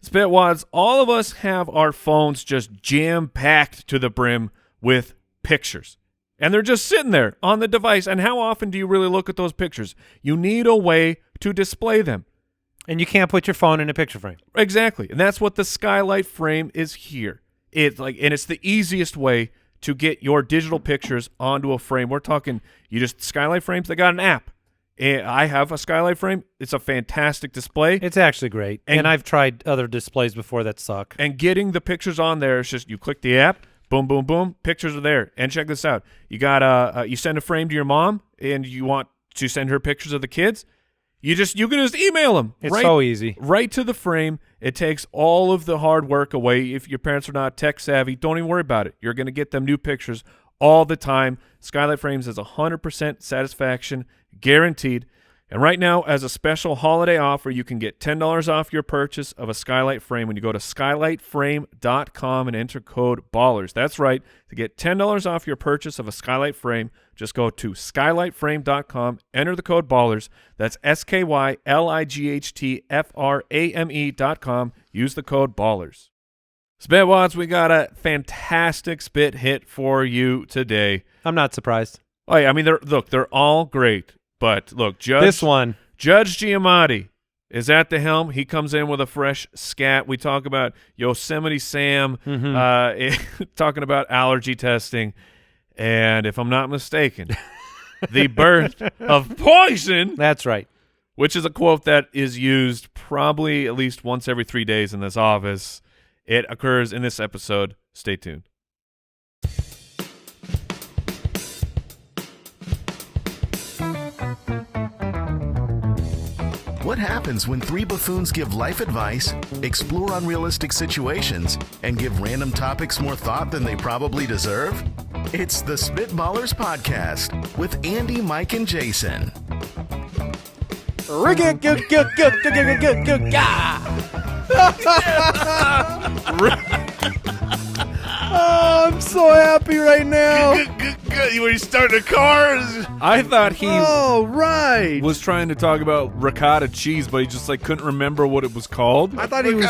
Spitwads, all of us have our phones just jam-packed to the brim with pictures. And they're just sitting there on the device. And how often do you really look at those pictures? You need a way to display them. And you can't put your phone in a picture frame. Exactly. And that's what the Skylight frame is here. It's the easiest way to get your digital pictures onto a frame. We're talking, Skylight frames, they got an app. I have a Skylight frame. It's a fantastic display. It's actually great. And I've tried other displays before that suck. And getting the pictures on there, it's just you click the app, boom, boom, boom, pictures are there. And check this out. You got you send a frame to your mom, and you want to send her pictures of the kids. You can just email them. It's so easy. Right to the frame. It takes all of the hard work away. If your parents are not tech savvy, don't even worry about it. You're going to get them new pictures all the time. Skylight Frames has 100% satisfaction guaranteed. And right now, as a special holiday offer, you can get $10 off your purchase of a Skylight frame when you go to skylightframe.com and enter code BALLERS. That's right. To get $10 off your purchase of a Skylight frame, just go to skylightframe.com, enter the code BALLERS. That's SKYLIGHTFRAME.com. Use the code BALLERS. Spitwads, we got a fantastic spit hit for you today. I'm not surprised. Oh, yeah, I mean, they're all great. But look, Judge Giamatti is at the helm. He comes in with a fresh scat. We talk about Yosemite Sam, talking about allergy testing. And if I'm not mistaken, the birth of poison. That's right. Which is a quote that is used probably at least once every 3 days in this office. It occurs in this episode. Stay tuned. What happens when three buffoons give life advice, explore unrealistic situations, and give random topics more thought than they probably deserve? It's the Spitballers Podcast with Andy, Mike, and Jason. Oh, I'm so happy right now. When you start a car. I thought he right. was trying to talk about ricotta cheese, but he just couldn't remember what it was called. I thought he was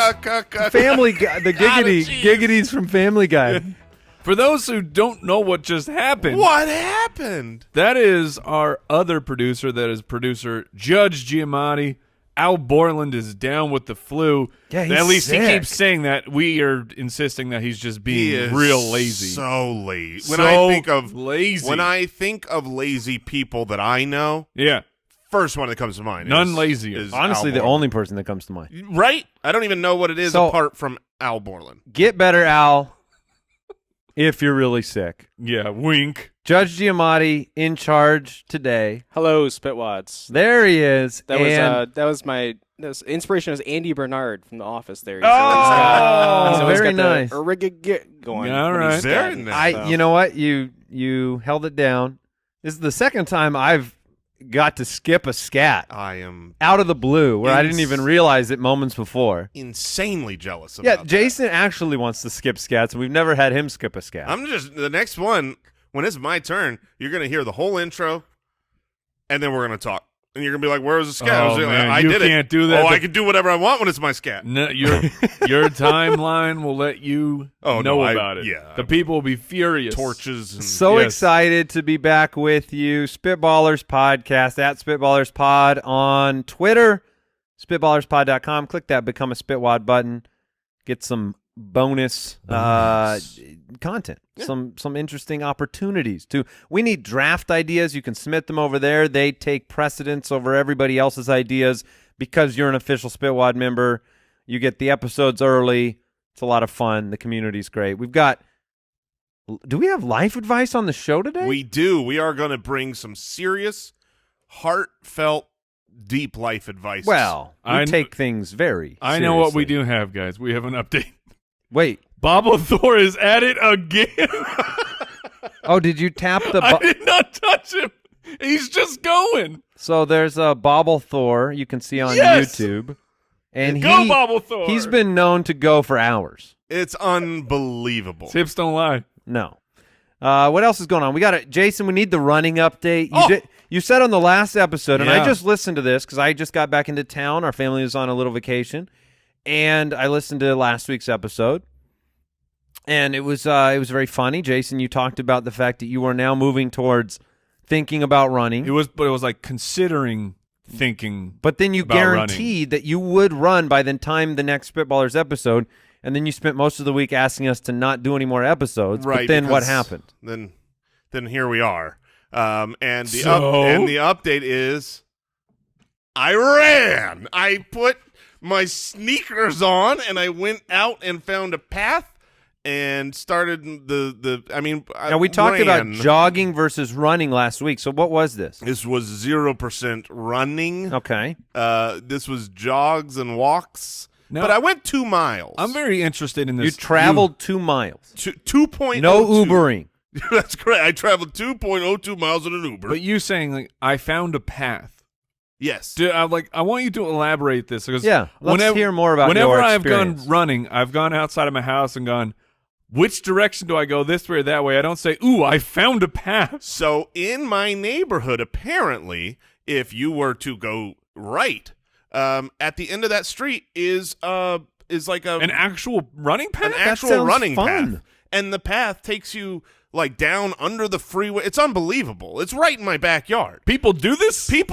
Family Guy, the Giggities from Family Guy. For those who don't know what just happened. What happened? That is our other producer. That is producer Judge Giamatti. Owl Borland is down with the flu. Yeah, he's at least sick. He keeps saying that. We are insisting that he's just being real lazy. So lazy. When I think of lazy people that I know, first one that comes to mind none lazier. Is honestly the only person that comes to mind. Right? I don't even know what it is apart from Owl Borland. Get better, Al, if you're really sick. Yeah, wink. Judge Giamatti in charge today. Hello, Spitwads. There he is. That was my inspiration. Was Andy Bernard from The Office. There. Very nice. Going. All right. Very nice. You know what? You held it down. This is the second time I've got to skip a scat. I am out of the blue, where I didn't even realize it moments before. Insanely jealous about that. Jason actually wants to skip scats, and we've never had him skip a scat. I'm just the next one. When it's my turn, you're going to hear the whole intro, and then we're going to talk. And you're going to be like, where was the scat? Oh, man, you can't do that. I can do whatever I want when it's my scat. No, your timeline will let you know about it. Yeah. The people will be furious. Torches. And, so excited to be back with you. Spitballers Podcast, at Spitballers Pod on Twitter, spitballerspod.com. Click that Become a Spitwad button. Get some bonus content, some interesting opportunities too. We need draft ideas. You can submit them over there. They take precedence over everybody else's ideas because you're an official Spitwad member. You get the episodes early. It's a lot of fun. The community's great. Do we have life advice on the show today? We do. We are going to bring some serious, heartfelt, deep life advice. Well, we take things very I know what we do have, guys. We have an update. Wait. Babel Thor is at it again. Oh, did you tap the... I did not touch him. He's just going. So there's a Babel Thor you can see on YouTube. And Babel Thor. He's been known to go for hours. It's unbelievable. Tips don't lie. No. What else is going on? We got Jason, we need the running update. You said on the last episode, and I just listened to this because I just got back into town. Our family was on a little vacation. And I listened to last week's episode, and it was very funny. Jason, you talked about the fact that you are now moving towards thinking about running. It was like considering thinking. But then you about guaranteed that you would run by the time the next Spitballers episode, and then you spent most of the week asking us to not do any more episodes. Right, but then what because happened? Then here we are. And the So? the update is I ran. I put my sneakers on and I went out and found a path and started Now, we talked about jogging versus running last week. So what was this? This was 0% running. Okay. This was jogs and walks. Now, but I went 2 miles. I'm very interested in this. You traveled 2 miles. 2.02. No Ubering. That's correct. I traveled 2.02 miles in an Uber. But you saying like I found a path. Yes. I want you to elaborate this because Yeah, let's hear more about whenever your I've experience. gone running, I've gone outside of my house and gone, which direction do I go, this way or that way? I don't say, ooh, I found a path. So in my neighborhood, apparently, if you were to go right, at the end of that street is like An actual running path? an actual sounds running fun. path, and the path takes you like down under the freeway. It's unbelievable. It's right in my backyard. People do this? There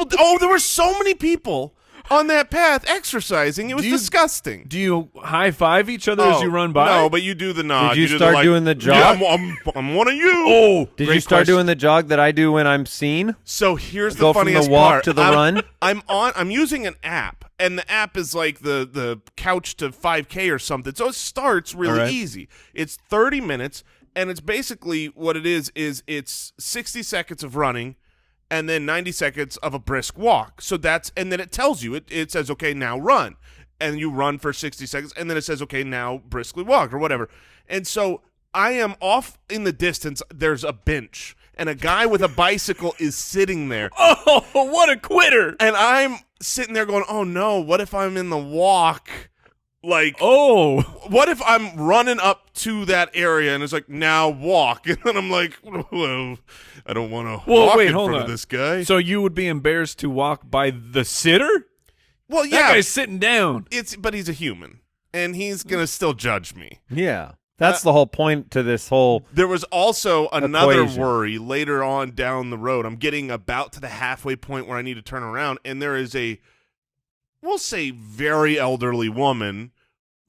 were so many people on that path exercising. It was disgusting. Do you high five each other as you run by? No, but you do the nod. Did you do start the, doing the jog? Yeah, I'm one of you. Oh, Did great you start question. doing the jog that I do when I'm seen? So here's Go the from the funniest walk part. to the run? I'm using an app, and the app is like the couch to 5K or something. So it starts really All right. easy. It's 30 minutes, and it's basically what it is it's 60 seconds of running and then 90 seconds of a brisk walk. So and then it tells you, it says, okay, now run. And you run for 60 seconds, and then it says, okay, now briskly walk or whatever. And so I am off in the distance. There's a bench, and a guy with a bicycle is sitting there. Oh, what a quitter. And I'm sitting there going, oh, no, what if I'm in the walk? Like, Oh. what if I'm running up to that area and it's like, now walk? And then I'm like, well, I don't want to walk wait, in hold front on. of this guy. So you would be embarrassed to walk by the sitter? Well, That yeah, guy's sitting down. but he's a human, and he's going to still judge me. Yeah. That's the whole point to this whole There was also another Equation. worry later on down the road. I'm getting about to the halfway point where I need to turn around, and there is we'll say, very elderly woman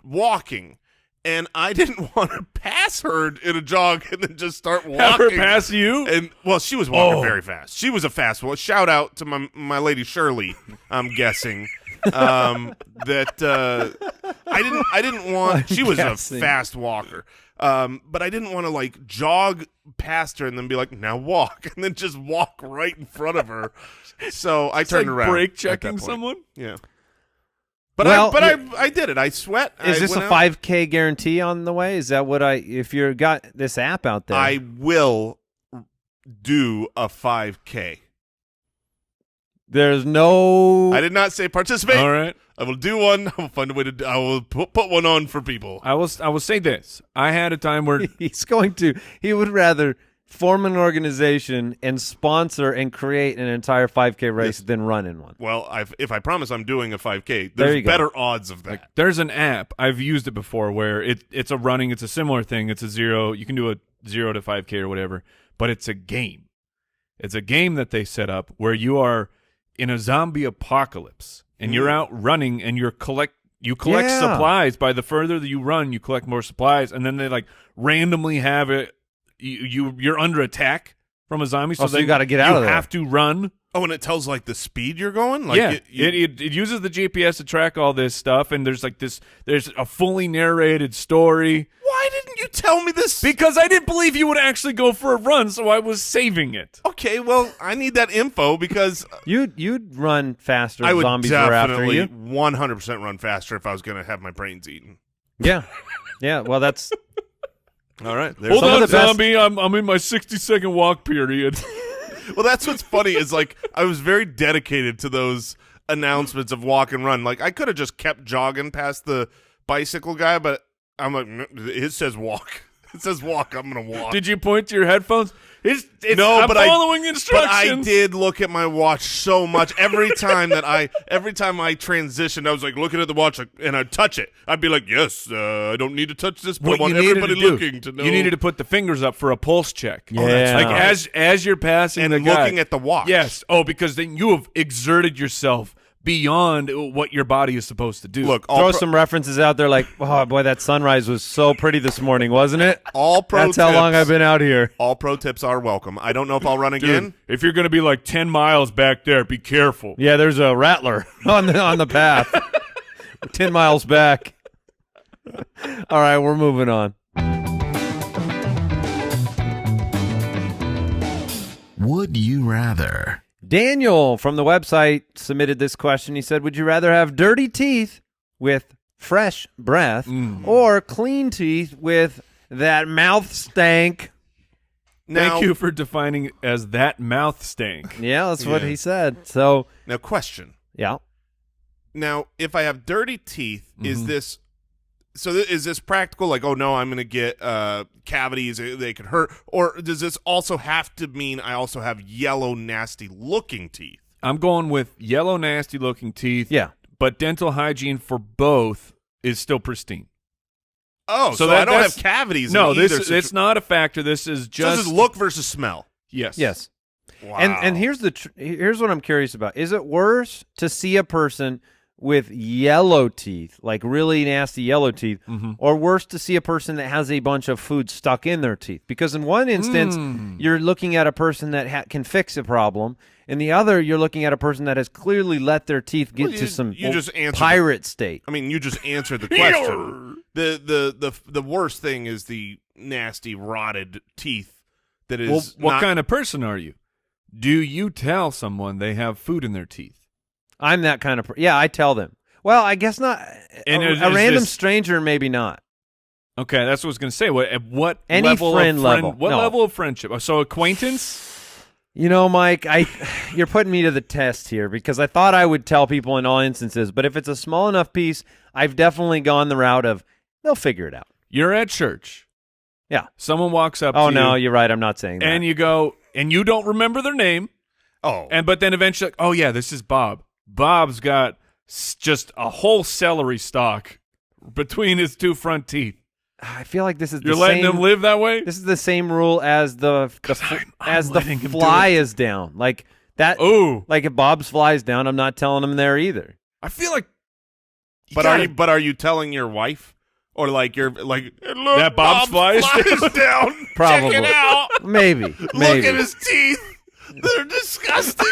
walking. And I didn't want to pass her in a jog and then just start walking. Have her pass you? And well, she was walking Oh. very fast. She was a fast one. Shout out to my lady Shirley. I'm guessing that I didn't want. She was guessing. a fast walker. But I didn't want to like jog past her and then be like, now walk, and then just walk right in front of her. So I It's turned like around. brake at that checking point. someone? Yeah. But Well, I did it. I sweat. Is I this a went out. 5K guarantee on the way? Is that what if you've got this app out there? I will do a 5K. There's no I did not say participate. All right. I will do one. I will find a way to. I will put one on for people. I will say this. I had a time where he would rather form an organization and sponsor and create an entire 5K race than run in one. Well, if I promise I'm doing a 5K, There you there's go. better odds of that. there's an app. I've used it before where it's a similar thing. It's a 0. You can do a 0 to 5K or whatever, but it's a game. It's a game that they set up where you are in a zombie apocalypse and you're out running and you collect Yeah. supplies. By the further that you run, you collect more supplies, and then they like randomly have it. You're under attack from a zombie, so, so you gotta get out of there. You have to run. Oh, and it tells like the speed you're going. Like Yeah, it it uses the GPS to track all this stuff, and there's a fully narrated story. why didn't you tell me this? Because I didn't believe you would actually go for a run, so I was saving it. Okay, well, I need that info because You'd run faster I if would zombies were after definitely you. 100% run faster if I was going to have my brains eaten. Yeah. Yeah, well that's All right. Hold some of on, the best- zombie. I'm in my 60-second walk period. Well, that's what's funny is like I was very dedicated to those announcements of walk and run. Like I could have just kept jogging past the bicycle guy, but I'm like, "No, it says walk. It says walk. I'm gonna walk. Did you point to your headphones? No, I'm but following But instructions. I did look at my watch so much. Every time I transitioned, I was like looking at the watch, and I'd touch it. I'd be like, "Yes, I don't need to touch this, but I want everybody looking to know." You needed to put the fingers up for a pulse check. Yeah. that's like right. as you're passing and the guy. looking at the watch. Yes. Oh, because then you have exerted yourself beyond what your body is supposed to do. Look, Throw some references out there like, oh, boy, that sunrise was so pretty this morning, wasn't it? all pro That's how long I've been out here. All pro tips are welcome. I don't know if I'll run Dude, again. if you're going to be like 10 miles back there, be careful. Yeah, there's a rattler on the path. 10 miles back. All right, we're moving on. Would you rather? Daniel from the website submitted this question. He said, would you rather have dirty teeth with fresh breath or clean teeth with that mouth stank? Now, Thank you for defining it as that mouth stank. Yeah, that's what Yeah. he said. So, Now, question. yeah. Now, if I have dirty teeth, is this is this practical? Like, oh no, I'm going to get cavities; they could hurt. Or does this also have to mean I also have yellow, nasty-looking teeth? I'm going with yellow, nasty-looking teeth. Yeah. But dental hygiene for both is still pristine. Oh, so I don't have cavities. No, in either it's not a factor. This is So just this is look versus smell. Yes. Yes. Wow. And here's here's what I'm curious about. Is it worse to see a person with yellow teeth, like really nasty yellow teeth, or worse to see a person that has a bunch of food stuck in their teeth? Because in one instance, you're looking at a person that can fix a problem. In the other, you're looking at a person that has clearly let their teeth get to some just answered pirate state. I mean, you just answered the question. The worst thing is the nasty, rotted teeth. That is. Well, what not- kind of person are you? Do you tell someone they have food in their teeth? I'm that kind of person. Yeah, I tell them. Well, I guess not. And A is random this- maybe maybe not. Okay, that's what I was going to say. At what Any level friend of level. What No. level of friendship? So acquaintance? You know, Mike, you're putting me to the test here because I thought I would tell people in all instances, but if it's a small enough piece, I've definitely gone the route of they'll figure it out. You're at church. Yeah. Someone walks up Oh, to no, you, you're right. I'm not saying that. and you go, and you don't remember their name, but then eventually, oh yeah, this is Bob. Bob's got just a whole celery stalk between his two front teeth. I feel like this is You're the letting same. them live that way? This is the same rule as the letting him do fly it. is down. Like that. Oh, Like if Bob's fly is down, I'm not telling him there either. I feel like. But are you telling your wife? Or like you're like look, That Bob's fly is down. Probably. Check it out. Maybe. Look at his teeth. They're disgusting.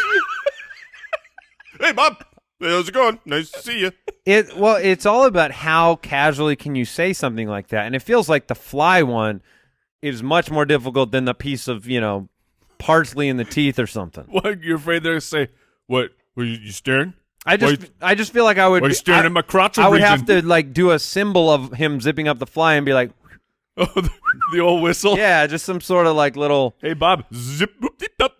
Hey, Bob. How's it going? Nice to see you. It's all about how casually can you say something like that, and it feels like the fly one is much more difficult than the piece of parsley in the teeth or something. What, you're afraid they're going to say, what, were you staring? I just feel like I would. Why are you staring at my crotch I would region? have to like do a symbol of him zipping up the fly and be like, Oh, the old whistle? yeah, just some sort of like little. Hey, Bob. Zip, boop, dip, up.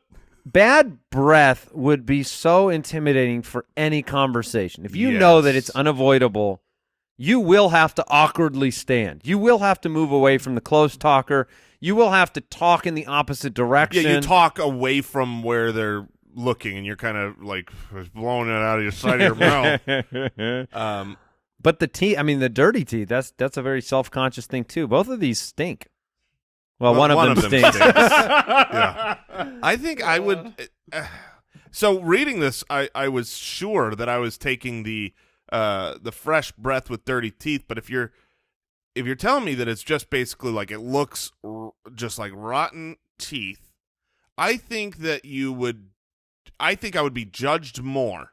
Bad breath would be so intimidating for any conversation. If you know that it's unavoidable, you will have to awkwardly stand. You will have to move away from the close talker. You will have to talk in the opposite direction. Yeah, you talk away from where they're looking, and you're kind of like blowing it out of your side of your mouth. But the teeth, I mean, the dirty teeth, that's a very self-conscious thing, too. Both of these stink. Well, one of them stinks. Yeah. I think I would. So reading this, I was sure that I was taking the fresh breath with dirty teeth. But if you're telling me that it's just basically like it looks just like rotten teeth, I think that I think I would be judged more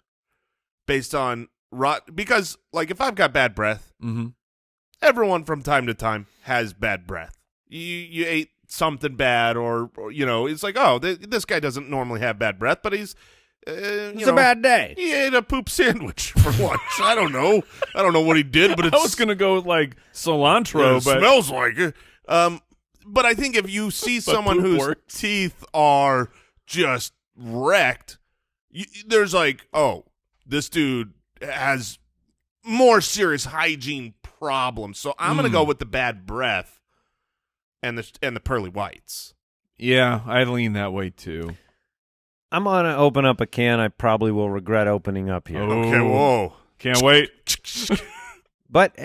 based on because like if I've got bad breath, everyone from time to time has bad breath. You ate something bad, or it's like, oh, this guy doesn't normally have bad breath, but he's It's a bad day. He ate a poop sandwich for lunch. I don't know what he did, but I was going to go with like cilantro, it but smells like it. But I think if you see someone poop whose works. teeth are just wrecked, there's like, oh, this dude has more serious hygiene problems. So I'm going to go with the bad breath. and the pearly whites. Yeah, I lean that way too. I'm going to open up a can I probably will regret opening up here. Okay, whoa. Can't wait. But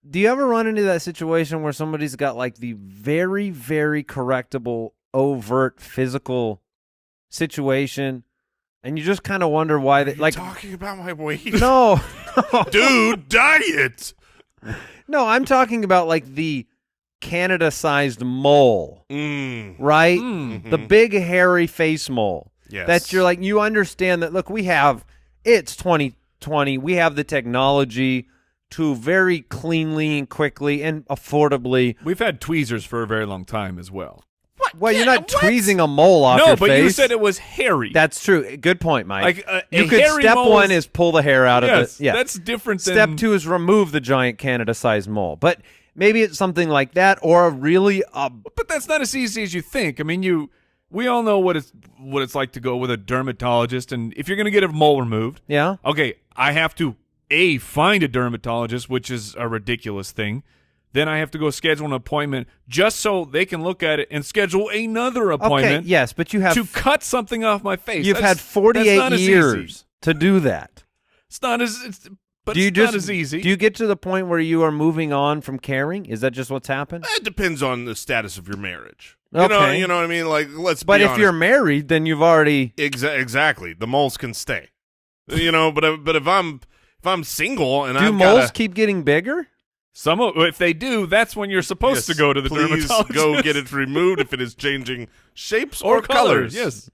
do you ever run into that situation where somebody's got like the very, very correctable, overt physical situation, and you just kind of wonder why they like talking about my weight? No, dude, diet. no, I'm talking about like the Canada-sized mole, right? Mm-hmm. The big hairy face mole. Yes. That you're like, you understand that. Look, it's 2020. We have the technology to very cleanly and quickly and affordably. We've had tweezers for a very long time as well. Well, you're not tweezing a mole off No, your but face. you said it was hairy. That's true. Good point, Mike. Like you a could hairy step mole one is pull the hair out of yes, it. Yeah, that's different than Step two is remove the giant Canada-sized mole. But maybe it's something like that, or a really But that's not as easy as you think. I mean, we all know what it's like to go with a dermatologist, and if you're going to get a mole removed, yeah. okay, I have to find a dermatologist, which is a ridiculous thing. Then I have to go schedule an appointment just so they can look at it and schedule another appointment. Okay, yes, but you have to cut something off my face. You've had 48 years to do that. It's not as not as easy. Do you get to the point where you are moving on from caring? Is that just what's happened? It depends on the status of your marriage. Okay. You know what I mean? Like, let's But be if honest. you're married, then you've already exactly, the moles can stay. But if I'm single and do I've moles gotta, keep getting bigger? If they do, that's when you're supposed to go to the please dermatologist. go get it removed if it is changing shapes or or colors. Yes.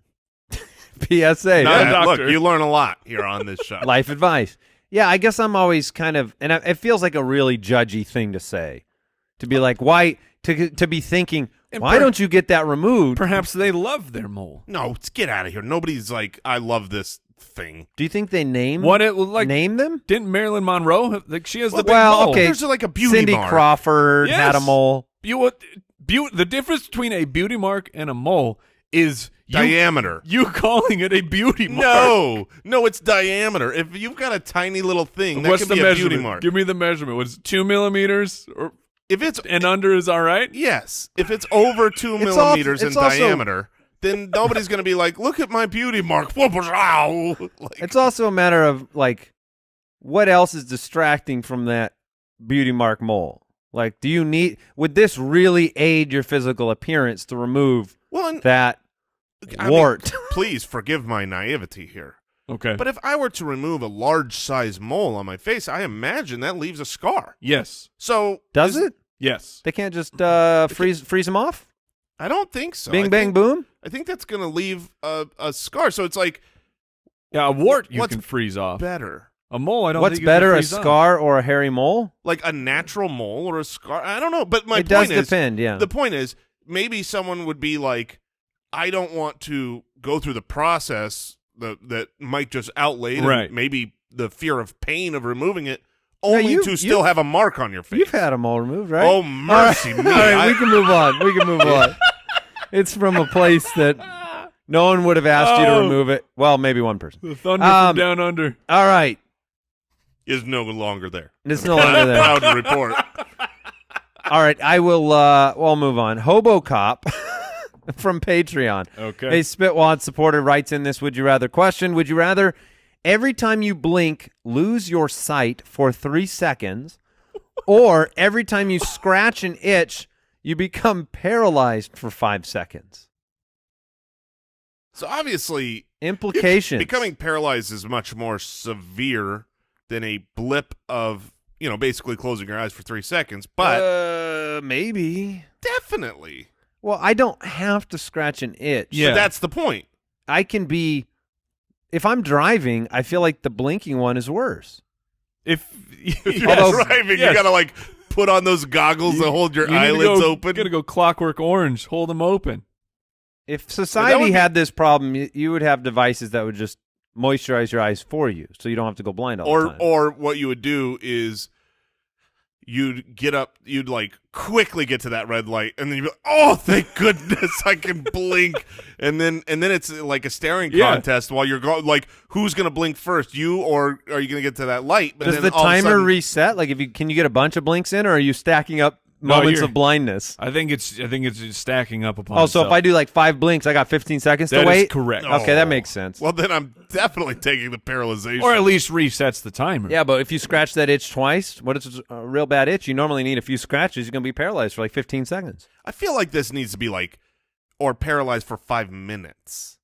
PSA. No, Yeah, look, doctor. you learn a lot here on this show. Life advice. Yeah, I guess I'm always kind of, and it feels like a really judgy thing to say, to be like, why, to be thinking, And why don't you get that removed? Perhaps they love their mole. No, let's get out of here. Nobody's like, I love this thing. Do you think they name Name them? Didn't Marilyn Monroe? Like she has the big well, mole. okay. There's like a beauty Cindy mark. Crawford Yes. had a mole. The difference between a beauty mark and a mole is Diameter. You calling it a beauty mark. No, it's diameter. If you've got a tiny little thing, that What's can the be a measurement? beauty mark. Give me the measurement. Was it 2 millimeters or If it's and under is all right? yes, if it's over 2 It's millimeters in it's also- diameter, then nobody's going to be like, look at my beauty mark. Like, It's also a matter of like, what else is distracting from that beauty mark mole? Like, would this really aid your physical appearance to remove that wart? Please forgive my naivety here. Okay. But if I were to remove a large size mole on my face, I imagine that leaves a scar. Yes. So Does it? Yes. They can't just freeze them off? I don't think so. Bing, I bang, think- boom? I think that's going to leave a scar. So it's like Yeah, a wart you What's can freeze off. better. A mole, I don't What's think you can better, a freeze off. scar or a hairy mole? Like a natural mole or a scar. I don't know. But my It point does is, depend, yeah. the point is, maybe someone would be like, I don't want to go through the process that Mike just outlaid. and Right. maybe the fear of pain of removing it, Yeah, only to still have a mark on your face. You've had a mole removed, right? Oh, mercy me. All right, I- we can move on. We can move on. It's from a place that no one would have asked you to Oh. remove it. Well, maybe one person. The thunder Um, from down under. All right. is no longer there. It's no longer there. Proud to report. All right, I will we'll move on. Hobocop from Patreon. Okay. A Spitwad supporter writes in this would you rather question. Would you rather every time you blink lose your sight for 3 seconds, or every time you scratch an itch you become paralyzed for 5 seconds? So obviously, Implications. becoming paralyzed is much more severe than a blip of, basically closing your eyes for 3 seconds. But maybe. definitely. Well, I don't have to scratch an itch. Yeah. But that's the point. I can be if I'm driving, I feel like the blinking one is worse. If you're Although- driving, yes. you got to put on those goggles to hold your You need to eyelids go- open. You gotta go Clockwork Orange. Hold them open. If society would be- had this problem, you would have devices that would just moisturize your eyes for you, so you don't have to go blind all the time. Or what you would do is you'd get up, you'd quickly get to that red light, and then you'd be like, oh, thank goodness I can blink. And then it's like a staring Yeah. contest while you're going, who's going to blink first, you or are you going to get to that light? But Does then the all of a timer sudden- reset? Like, can you get a bunch of blinks in, or are you stacking up moments of blindness. I think it's just stacking up upon. Oh, so if I do like 5 blinks, I got 15 seconds to that wait. is correct. Okay, that makes sense. Well, then I'm definitely taking the paralyzation. Or at least resets the timer. Yeah, but if you scratch that itch twice, what is a real bad itch? You normally need a few scratches. You're gonna be paralyzed for like 15 seconds. I feel like this needs to be like, or paralyzed for 5 minutes.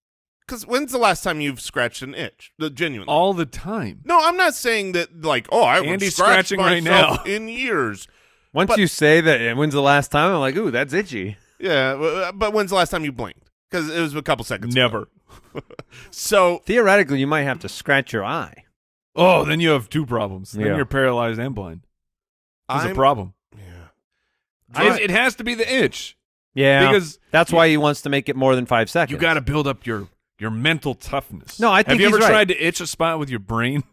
Because when's the last time you've scratched an itch? Genuinely. All the time. No, I'm not saying that like, I haven't Andy's scratched scratching right myself now. in years. Once you say that, and when's the last time? I'm like, ooh, that's itchy. Yeah, but when's the last time you blinked? Because it was a couple seconds Never. ago. So Theoretically, you might have to scratch your eye. Oh, then you have two problems. Then Yeah. you're paralyzed and blind. There's a I'm- problem. Yeah. It has to be the itch. Yeah, Because that's why he wants to make it more than 5 seconds. You got to build up your mental toughness. No, I think have you he's ever right. tried to itch a spot with your brain?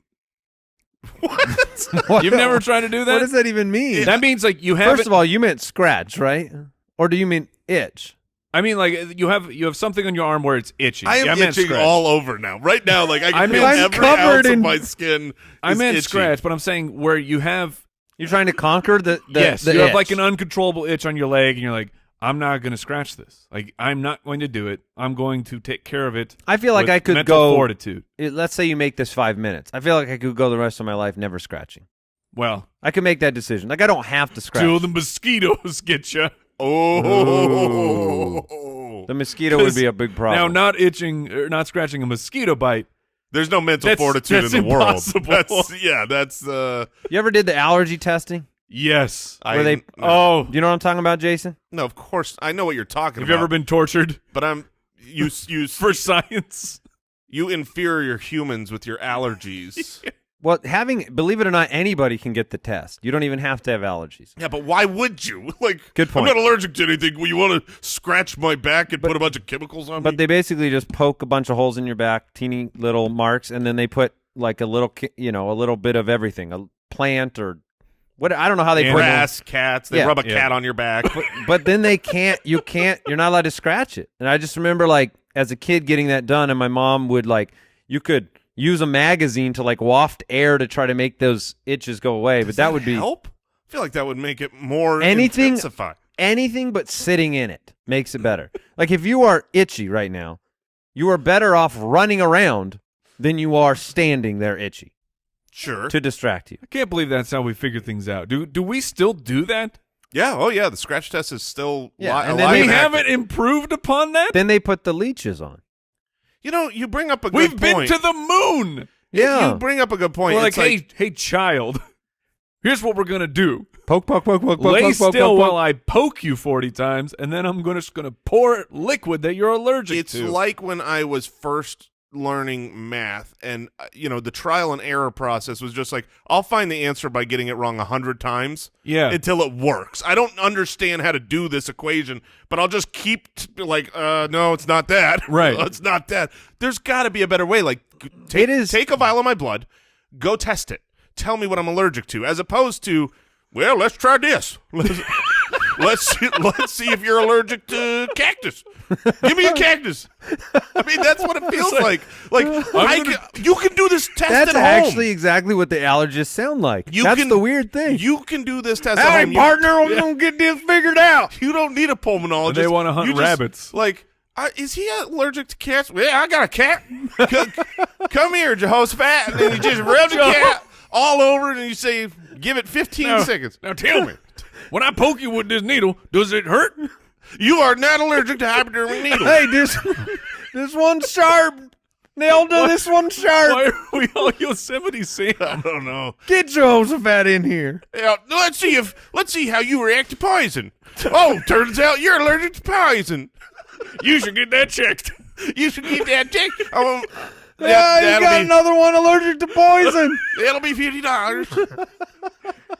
What? You've never tried to do that? What does that even mean? That means like you have. First of all, you meant scratch, right? Or do you mean itch? I mean, like you have something on your arm where it's itchy. I am meant itching scratch. all over now. Right now, like I I can mean, feel I'm every covered ounce in- of my skin. I is meant itchy. scratch, but I'm saying where you have You're trying to conquer the yes, the you have itch. like an uncontrollable itch on your leg, and you're like, I'm not going to scratch this. Like I'm not going to do it. I'm going to take care of it. I feel like with I could mental go. fortitude. Let's say you make this 5 minutes. I feel like I could go the rest of my life never scratching. Well, I could make that decision. Like I don't have to scratch. till the mosquitoes get you. Oh. The mosquito would be a big problem. Now, not itching or not scratching a mosquito bite. There's no mental That's- fortitude that's in the impossible. world. That's You ever did the allergy testing? Yes. Where they? no. Oh, Do you know what I'm talking about, Jason? No, of course I know what you're talking have about. you ever been tortured But you for science? you inferior humans with your allergies. Well, believe it or not, anybody can get the test. You don't even have to have allergies. Yeah, but why would you? Like, Good point. I'm not allergic to anything. Well, you want to scratch my back and put a bunch of chemicals on me? But they basically just poke a bunch of holes in your back, teeny little marks, and then they put like a little bit of everything, a plant or what? I don't know how they put it. grass, cats. They Yeah. rub a cat on your back. But then you're not allowed to scratch it. And I just remember like as a kid getting that done, and my mom would like, you could use a magazine to like waft air to try to make those itches go away. But that would be help. I feel like that would make it more Anything- intensify. anything but sitting in it makes it better. Like if you are itchy right now, you are better off running around than you are standing there itchy Sure. to distract you. I can't believe that's how we figure things out. Do we still do that? Yeah. Oh, yeah. The scratch test is still Yeah, and alive then We and haven't active. improved upon that? Then they put the leeches on. You know, you bring up a We've good been point. to the moon. Yeah. You bring up a good point. We're like, It's hey, child, here's what we're going to do. Poke, poke, poke, poke, poke, Lay poke, poke, still poke, while poke. I poke you 40 times, and then I'm just going to pour liquid that you're allergic it's to. like when I was first learning math, and the trial and error process was just like, I'll find the answer by getting it wrong 100 times Yeah. until it works. I don't understand how to do this equation, but I'll just keep no, it's not that. Right. It's not that. There's got to be a better way. Like, It is- take a vial of my blood, go test it, tell me what I'm allergic to, as opposed to, well, let's try this. Let's see if you're allergic to cactus. Give me a cactus. I mean, that's what it feels like. Like you can do this test That's at home. actually exactly what the allergists sound like. That's the weird thing. You can do this test at home. we're going to get this figured out. You don't need a pulmonologist. And they wanna hunt You just, rabbits. Like, is he allergic to cats? Yeah, I got a cat. Come here, Jehoshaphat. And then you just rub the cat all over it, and you say, give it 15 seconds. Now tell me, when I poke you with this needle, does it hurt? You are not allergic to hypodermic needles. Hey, this one's sharp. Nelda, this one's sharp. Why are we all Yosemite Sam? I don't know. Get Jehoshaphat in here. Yeah, let's see how you react to poison. Oh, turns out you're allergic to poison. You should get that checked. You should get that checked. Yeah, you got another one allergic to poison. It'll be $50.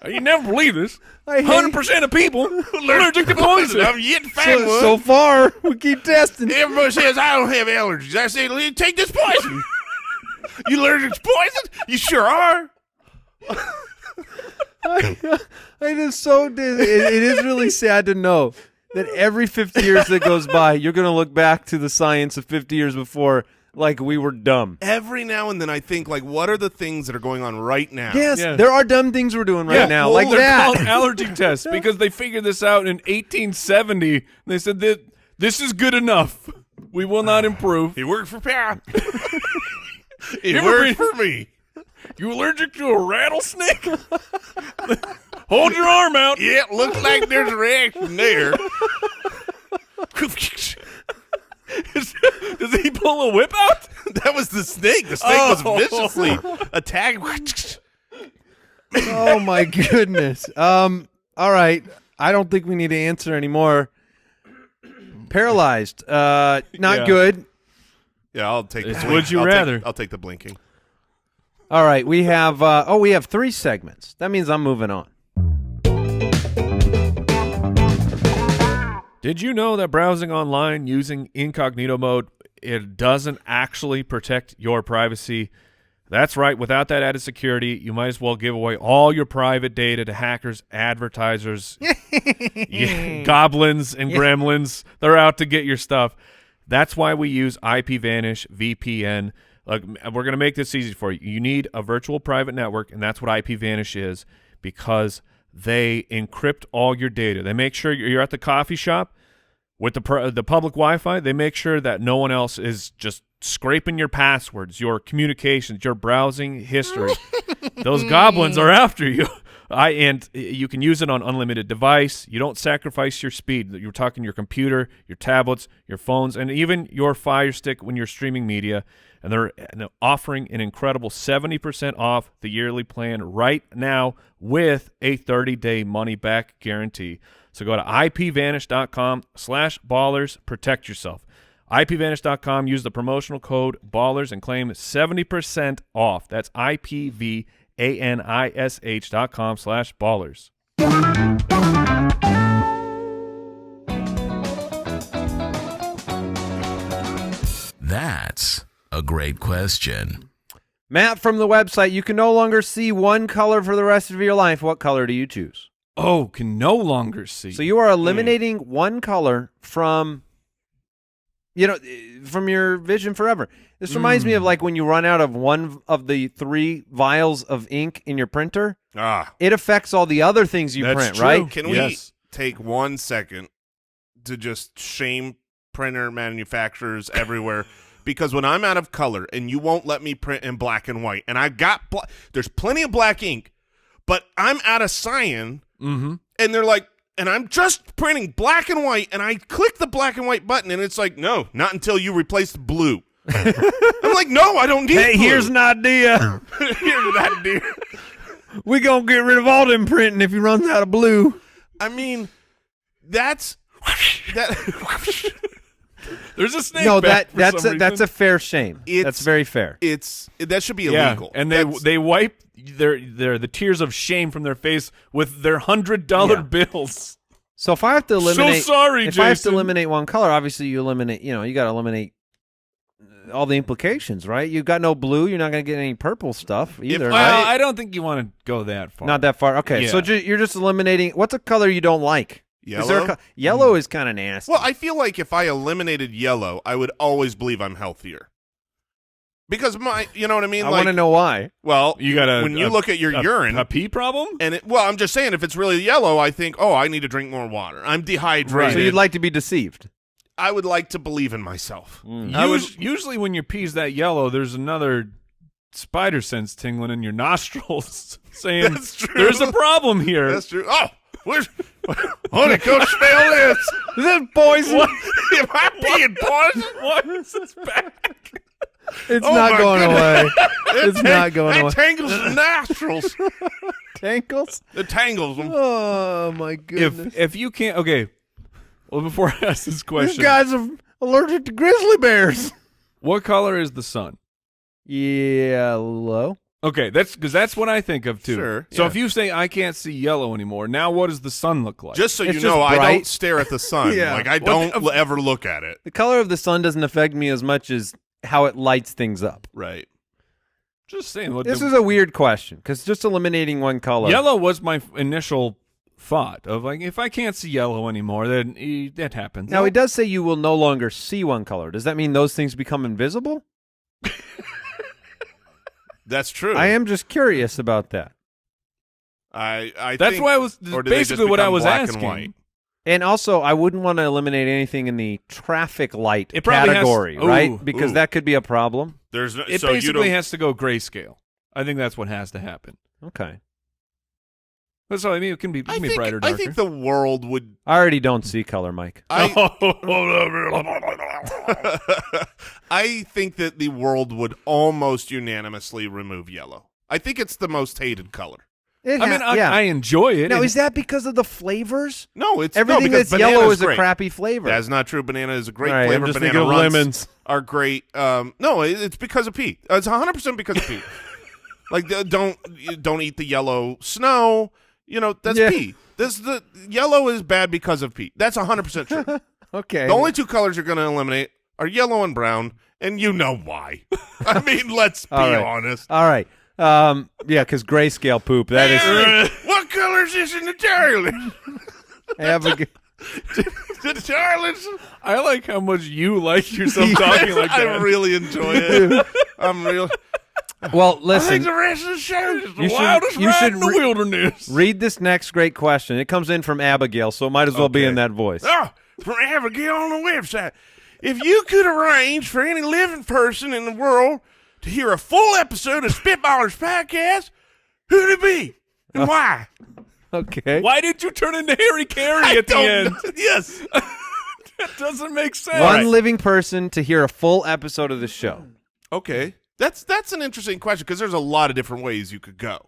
You never believe this. I hate- 100% of people allergic to poison. I'm getting fat one. So far, we keep testing. Everybody says I don't have allergies. I say, take this poison. You allergic to poison? You sure are. It is really sad to know that every 50 years that goes by, you're going to look back to the science of 50 years before like we were dumb. Every now and then I think, like, what are the things that are going on right now? Yes, Yeah. there are dumb things we're doing right now, well, like they're that. called allergy tests because they figured this out in 1870. They said that this is good enough. We will not improve. He worked for Pat. He You ever worked been- for me. You allergic to a rattlesnake? Hold your arm out. Yeah, looks like there's a reaction there. Does he pull a whip out? That was the snake. The snake was viciously attacking. Oh my goodness. All right. I don't think we need to answer anymore. Paralyzed. Not Yeah. good. Yeah, I'll take. It's the would you rather. I'll take the blinking. All right. We have. We have 3 segments. That means I'm moving on. Did you know that browsing online using incognito mode, it doesn't actually protect your privacy? That's right. Without that added security, you might as well give away all your private data to hackers, advertisers, goblins, and gremlins. They're out to get your stuff. That's why we use Ipvanish VPN. Look, we're going to make this easy for you. You need a virtual private network, and that's what Ipvanish is, because they encrypt all your data. They make sure you're at the coffee shop with the public Wi-Fi. They make sure that no one else is just scraping your passwords, your communications, your browsing history. Those goblins are after you. And you can use it on unlimited device. You don't sacrifice your speed. You're talking your computer, your tablets, your phones, and even your Fire Stick when you're streaming media. And they're offering an incredible 70% off the yearly plan right now with a 30-day money-back guarantee. So go to ipvanish.com/ballers. Protect yourself. ipvanish.com. Use the promotional code BALLERS and claim 70% off. That's ipvanish.com/ballers. That's a great question. Matt from the website, you can no longer see one color for the rest of your life. What color do you choose? Oh, can no longer see. So you are eliminating one color from your vision forever. This reminds me of like when you run out of one of the 3 vials of ink in your printer. It affects all the other things you That's print, true. right? Can we take 1 second to just shame printer manufacturers everywhere? Because when I'm out of color and you won't let me print in black and white, and I've got there's plenty of black ink, but I'm out of cyan, and they're like, and I'm just printing black and white, and I click the black and white button, and it's like, no, not until you replace the blue. I'm like, no, I don't need Hey, blue. here's an idea. Here's an idea. We're going to get rid of all them printing if he runs out of blue. I mean, that. There's a snake. No, back for that's some a reason. fair shame. That's very fair. That should be Yeah, illegal. and That's- they wipe the tears of shame from their face with their $100 bills. So if I have to eliminate, sorry, if I have to Jason. eliminate one color, obviously you eliminate. You got to eliminate all the implications, right? You've got no blue. You're not going to get any purple stuff either. Well, right? I don't think you want to go that far. Not that far. Okay, Yeah. so you're just eliminating. What's a color you don't like? Yellow? Is there yellow is kind of nasty. Well, I feel like if I eliminated yellow, I would always believe I'm healthier. Because you know what I mean? I want to know why. Well, You got when you look at your urine, a pee problem? and I'm just saying, if it's really yellow, I think, oh, I need to drink more water. I'm dehydrated. So you'd like to be deceived. I would like to believe in myself. Usually when your pee's that yellow, there's another spider sense tingling in your nostrils saying That's true. there's a problem here. That's true. Oh, where's honey? Go smell this. Is that poison? Am I being poisoned? What is this back? It's Oh not my going goodness. away. It's not going away. That tangles the nostrils. Tangles? It tangles them. Oh my goodness! If you can't, okay. Well, before I ask this These question, guys are allergic to grizzly bears. what color is the sun? Yellow. Okay, that's what I think of too. Sure, So yeah. if you say I can't see yellow anymore, now what does the sun look like? Just so It's you just know, I bright. don't stare at the sun. Yeah. Like I don't ever look at it. The color of the sun doesn't affect me as much as how it lights things up. Right. just saying. What This is a weird question because just eliminating one color. yellow was my initial thought of like if I can't see yellow anymore, then that happens. Now it does say you will no longer see one color. Does that mean those things become invisible? That's true. I am just curious about that. I That's think, why I was or do they just basically what I become was black asking. and white? And also, I wouldn't want to eliminate anything in the traffic light It probably has- category, right? Because Ooh. that could be a problem. There's no, It so you basically don't, has to go grayscale. I think that's what has to happen. Okay. That's all I mean. It can be, I brighter, think, darker. I think the world would. I already don't see color, Mike. I think that the world would almost unanimously remove yellow. I think it's the most hated color. I enjoy it. Now, and- is that because of the flavors? No, it's Everything no, because that's yellow banana is a great. crappy flavor. That's not true. Banana is a great All right, flavor. I'm just Banana thinking of runts lemons. are great. No, it's because of Pete. It's 100% because of Pete. Like, don't eat the yellow snow. You know, that's Pete. The yellow is bad because of Pete. That's 100% true. Okay. The only two colors you're going to eliminate are yellow and brown, and you know why. I mean, let's be All right. honest. All right. Yeah, because grayscale poop. That is. Hey, what color is this in the toilet? The toilets. I like how much you like yourself talking like that. I really enjoy it. I'm real. Well, I think listen. the rest of the show is the You should- wildest you ride should in the re- wilderness. Read this next great question. It comes in from Abigail, so it might as well be Okay. in that voice. Oh, from Abigail on the website. If you could arrange for any living person in the world to hear a full episode of Spitballers podcast, who'd it be and why? Okay. Why did you turn into Harry Carey at the end? Yes. That doesn't make sense. One living person to hear a full episode of the show. Okay. That's an interesting question because there's a lot of different ways you could go.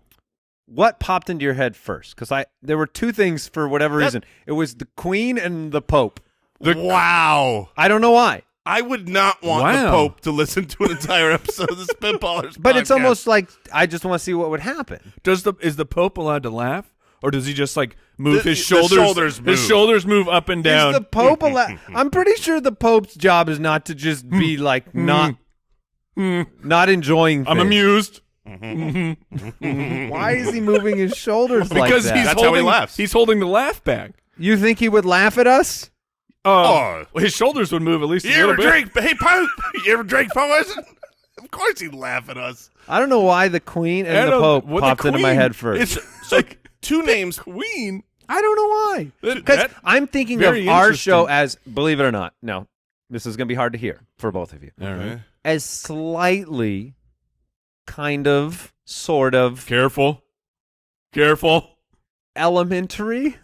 What popped into your head first? Because there were two things for whatever reason. It was the Queen and the Pope. Wow. I don't know why. I would not want the Wow. Pope to listen to an entire episode of the Spitballers But it's podcast. almost like I just want to see what would happen. Is the Pope allowed to laugh, or does he just like move The his shoulders? shoulders move. His shoulders move up and down. Is the Pope I'm pretty sure the Pope's job is not to just be like not enjoying things. I'm amused Why is he moving his shoulders like because that? he's That's how he holding. laughs. He's holding the laugh bag. You think he would laugh at us? Oh. His shoulders would move at least a You little ever bit. drink? Hey, Pope, you ever drink poison? Of course he'd laugh at us. I don't know why the Queen and the Pope popped into my head first. It's like Two names. Queen. I don't know why. That- Because that- I'm thinking of very our interesting. show as, believe it or not, no, this is going to be hard to hear for both of you, All right. as slightly, kind of, sort of, Careful. elementary,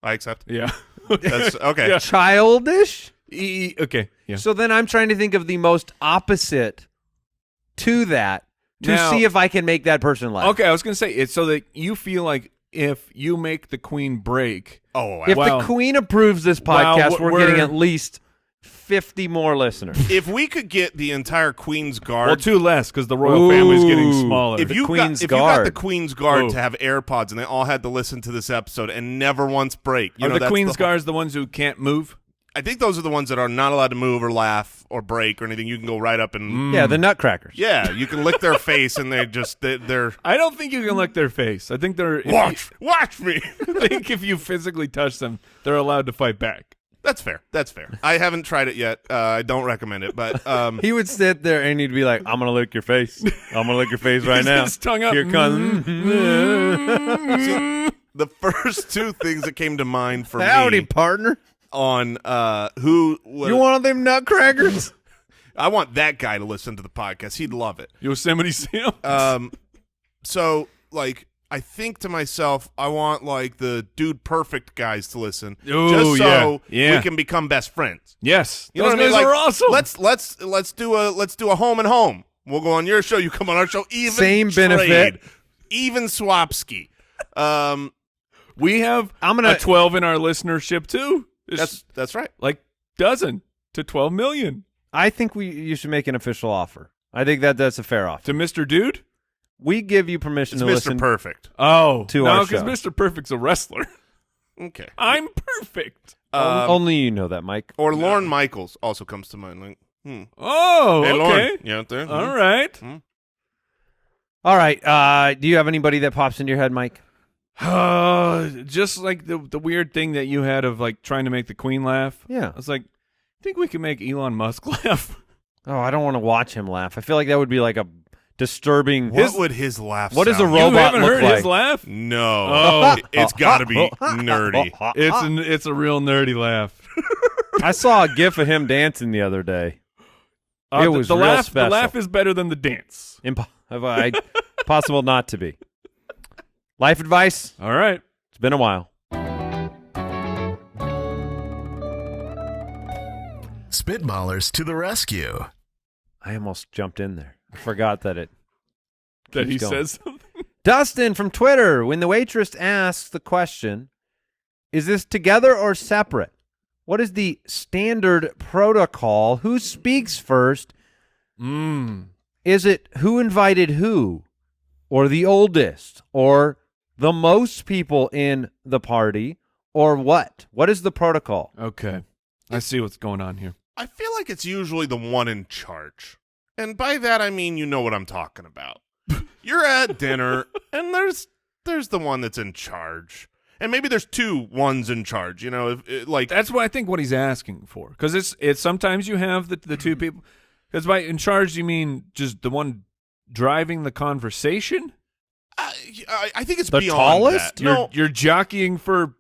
I accept. Yeah. That's okay. Yeah. childish. Okay. Yeah. So then I'm trying to think of the most opposite to that to Now- see if I can make that person laugh. Okay, I was gonna say it's so that you feel like if you make the Queen break, Oh, If Wow. the Queen approves this Wow, podcast, we're we're- getting at least 50 more listeners. if we could get the entire Queen's Guard, well, two less because the royal family's getting Ooh. smaller. if the you Queen's got the Guard. Queen's Guard Oh. to have AirPods and they all had to listen to this episode and never once break, you Are know, the that's Queen's whole- guards the ones who can't move? I think those are the ones that are not allowed to move or laugh or break or anything. You can go right up and Yeah, the Nutcrackers. yeah, you can lick their face and they're I don't think you can lick their face. I think they're if watch me. you, I think if you physically touch them, they're allowed to fight back. That's fair. I haven't tried it yet. I don't recommend it, but He would sit there and he'd be like, I'm going to lick your face. I'm going to lick your face right now. His tongue up. Here comes. the first two things that came to mind for Howdy, me partner. on who was, You want them Nutcrackers? I want that guy to listen to the podcast. He'd love it. Yosemite Sam. So like I think to myself, I want like the Dude Perfect guys to listen, Ooh, just so yeah. we can become best friends. Yes, You know those what I mean? guys Like, are awesome. Let's do a home and home. We'll go on your show. You come on our show. Even Same trade, benefit. even swapski. We have a 12 in our listenership too. It's That's right. like dozen to 12 million I think you should make an official offer. I think that's a fair offer. to Mr. Dude. We give you permission It's to Mr. listen. Perfect. Oh, To no, our because show. Mr. Perfect's a wrestler. Okay. I'm perfect. Only you know that, Mike. Or Lorne Michaels also comes to mind. Like, Oh, hey, okay. Lorne, you out there? All right. All right. Do you have anybody that pops into your head, Mike? Just like the weird thing that you had of like trying to make the Queen laugh. Yeah. I was like, I think we can make Elon Musk laugh. Oh, I don't want to watch him laugh. I feel like that would be like a disturbing. What would his laugh What does a sound? You robot haven't look heard like? his laugh? No. Oh. It's got to be nerdy. It's a real nerdy laugh. I saw a gif of him dancing the other day. It was the real laugh. special. The laugh is better than the dance. Possible not to be. Life advice? All right. It's been a while. Spitballers to the rescue. I almost jumped in there. I forgot that it That he keeps going. says something. Dustin from Twitter, when the waitress asks the question, is this together or separate? What is the standard protocol? Who speaks first? Is it who invited who? Or the oldest? Or the most people in the party? Or what? What is the protocol? Okay. I see what's going on here. I feel like it's usually the one in charge. And by that, I mean you know what I'm talking about. You're at dinner, and there's the one that's in charge. And maybe there's two ones in charge, you know, like That's what I think what he's asking for. Because it's sometimes you have the two people. Because by in charge, you mean just the one driving the conversation? I think it's The beyond tallest? that. You're jockeying for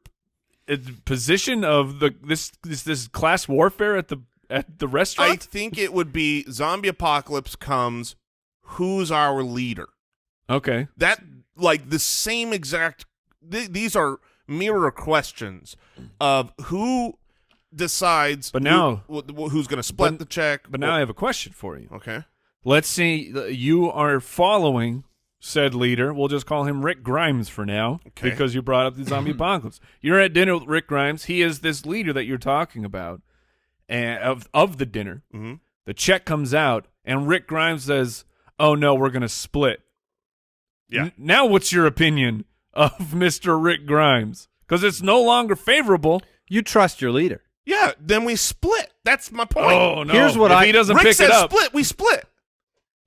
a position of this class warfare at the restaurant? I think it would be zombie apocalypse comes, who's our leader? Okay. That, like, the same exact, these are mirror questions of who decides But now- who's going to split the check. But now I have a question for you. Okay. Let's see, you are following said leader. We'll just call him Rick Grimes for now, Okay. because you brought up the zombie apocalypse. You're at dinner with Rick Grimes. He is this leader that you're talking about, and of the dinner. Mm-hmm. The check comes out, and Rick Grimes says, "Oh no, we're going to split." Yeah. Now, what's your opinion of Mr. Rick Grimes? Because it's no longer favorable. You trust your leader. Yeah, then we split. That's my point. Oh no! Here's what if I- he doesn't Rick pick says it up. split, we split.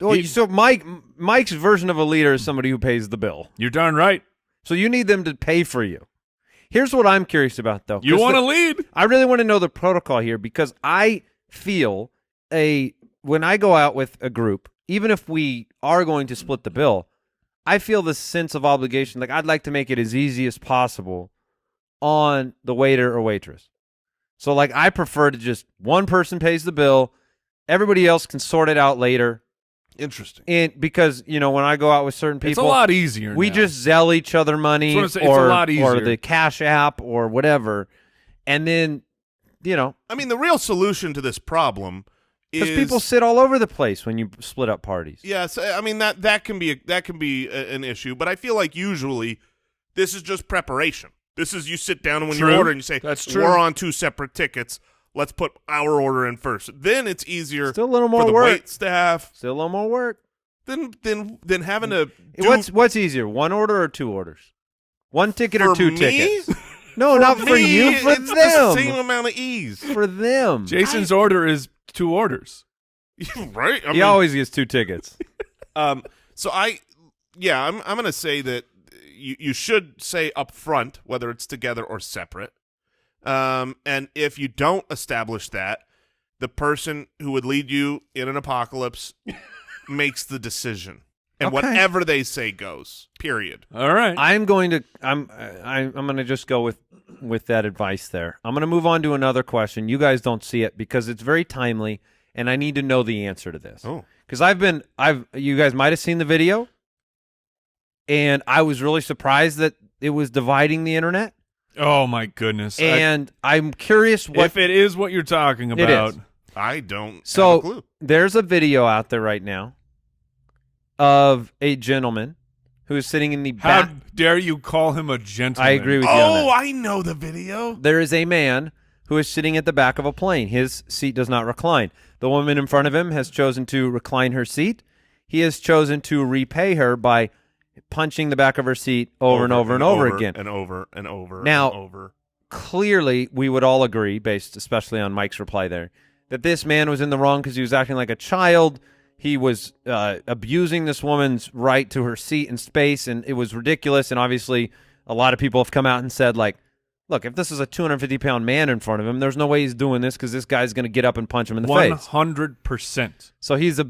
Well, so Mike's version of a leader is somebody who pays the bill. You're darn right. So you need them to pay for you. Here's what I'm curious about, though. You want to lead? I really want to know the protocol here, because I feel when I go out with a group, even if we are going to split the bill, I feel this sense of obligation. Like, I'd like to make it as easy as possible on the waiter or waitress. So, like, I prefer to just one person pays the bill, everybody else can sort it out later. Interesting. And because, you know, when I go out with certain people, It's a lot easier. we now. just Zelle each other money, That's what I'm saying. It's a lot or easier. the Cash App or whatever, and then, you know, I mean, the real solution to this problem because is people sit all over the place when you split up parties. Yes, I mean that can be an issue, but I feel like usually this is just preparation. This is you sit down and when True. you order and you say, That's true. we're on two separate tickets. Let's put our order in first. Then it's easier Still a little more for the work. wait staff Still a little more work. than having to do What's easier, one order or two orders? One ticket or for two me? tickets? No, not for me, you. For it's the same them. amount of ease. For them. Jason's order is 2 orders. Right? I He mean, always gets 2 tickets. So I'm going to say that you should say up front whether it's together or separate. And if you don't establish that, the person who would lead you in an apocalypse makes the decision, and Okay. whatever they say goes. Period. All right. I'm going to just go with that advice there. I'm going to move on to another question. You guys don't see it because it's very timely, and I need to know the answer to this. Oh. Because you guys might have seen the video, and I was really surprised that it was dividing the internet. Oh my goodness. And I'm curious what if it is what you're talking It about. is. I don't have a So clue. there's a video out there right now of a gentleman who is sitting in the How back. dare you call him a gentleman? I agree with you on Oh, that. I know the video. There is a man who is sitting at the back of a plane. His seat does not recline. The woman in front of him has chosen to recline her seat. He has chosen to repay her by punching the back of her seat over and over and over again. And over and over Now- and over. Clearly, we would all agree, based especially on Mike's reply there, that this man was in the wrong because he was acting like a child. He was abusing this woman's right to her seat and space, and it was ridiculous. And obviously, a lot of people have come out and said, like, look, if this is a 250-pound man in front of him, there's no way he's doing this because this guy's going to get up and punch him in the face. 100%. So he's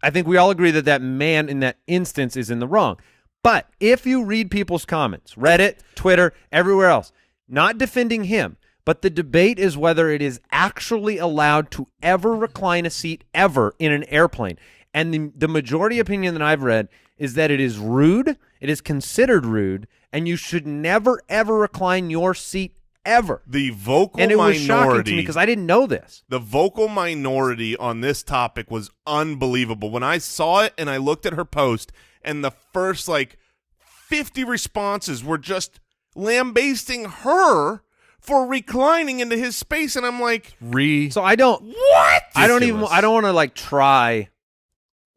I think we all agree that that man in that instance is in the wrong. But if you read people's comments, Reddit, Twitter, everywhere else, not defending him, but the debate is whether it is actually allowed to ever recline a seat ever in an airplane. And the majority opinion that I've read is that it is rude, it is considered rude, and you should never, ever recline your seat ever. The vocal and it was minority, shocking to me because I didn't know this. The vocal minority on this topic was unbelievable. When I saw it and I looked at her post, and the first 50 responses were just lambasting her for reclining into his space, and I'm like, so I don't. What? I don't want to try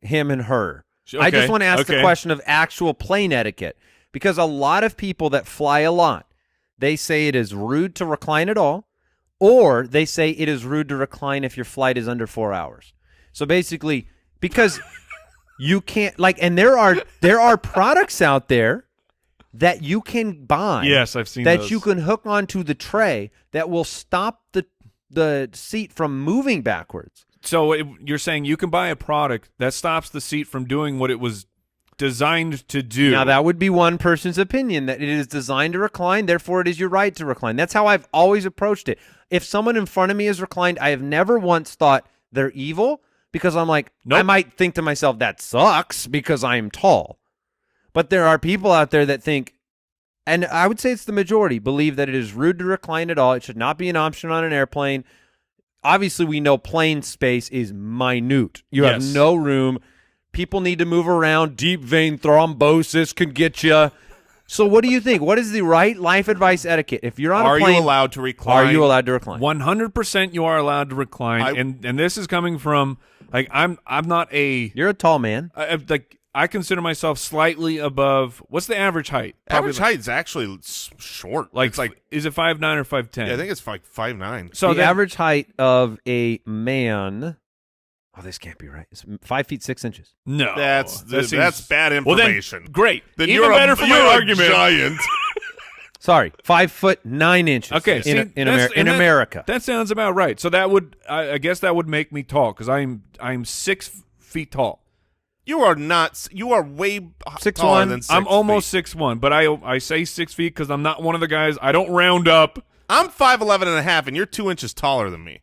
him and her. Okay, I just want to ask the okay. question of actual plane etiquette, because a lot of people that fly a lot, they say it is rude to recline at all, or they say it is rude to recline if your flight is under 4 hours. So basically, because you can't and there are products out there that you can buy. Yes, I've seen that those. you can hook onto the tray that will stop the seat from moving backwards. So you're saying you can buy a product that stops the seat from doing what it was designed to do. Now, that would be one person's opinion, that it is designed to recline, therefore it is your right to recline. That's how I've always approached it. If someone in front of me is reclined, I have never once thought they're evil, because I'm like, Nope. I might think to myself, that sucks because I'm tall. But there are people out there that think, and I would say it's the majority, believe that it is rude to recline at all. It should not be an option on an airplane. Obviously, we know plane space is minute. You have Yes. no room. People need to move around. Deep vein thrombosis can get you. So what do you think? What is the right life advice etiquette? If you're on are a plane, you allowed to recline? are you allowed to recline? 100% you are allowed to recline, and this is coming from I'm not a You're a tall man. I consider myself slightly above. What's the average height? Average height is actually short. It's Is it 5'9" or 5'10"? yeah, I think it's 5'9". So The average height of a man. Oh, this can't be right. It's 5 feet 6 inches. No, That's that seems- that's bad Well, then, information. great. Then Even you're better for my you're argument. A giant. Sorry, 5'9". Okay, see, in that's- and that- America. That sounds about right. So that would, I guess, that would make me tall because I'm 6 feet tall. You are not. You are way 6'1". taller than 6 I'm almost feet. 6'1", but I say 6 feet because I'm not one of the guys. I don't round up. I'm 5'11" and a half, and you're 2 inches taller than me.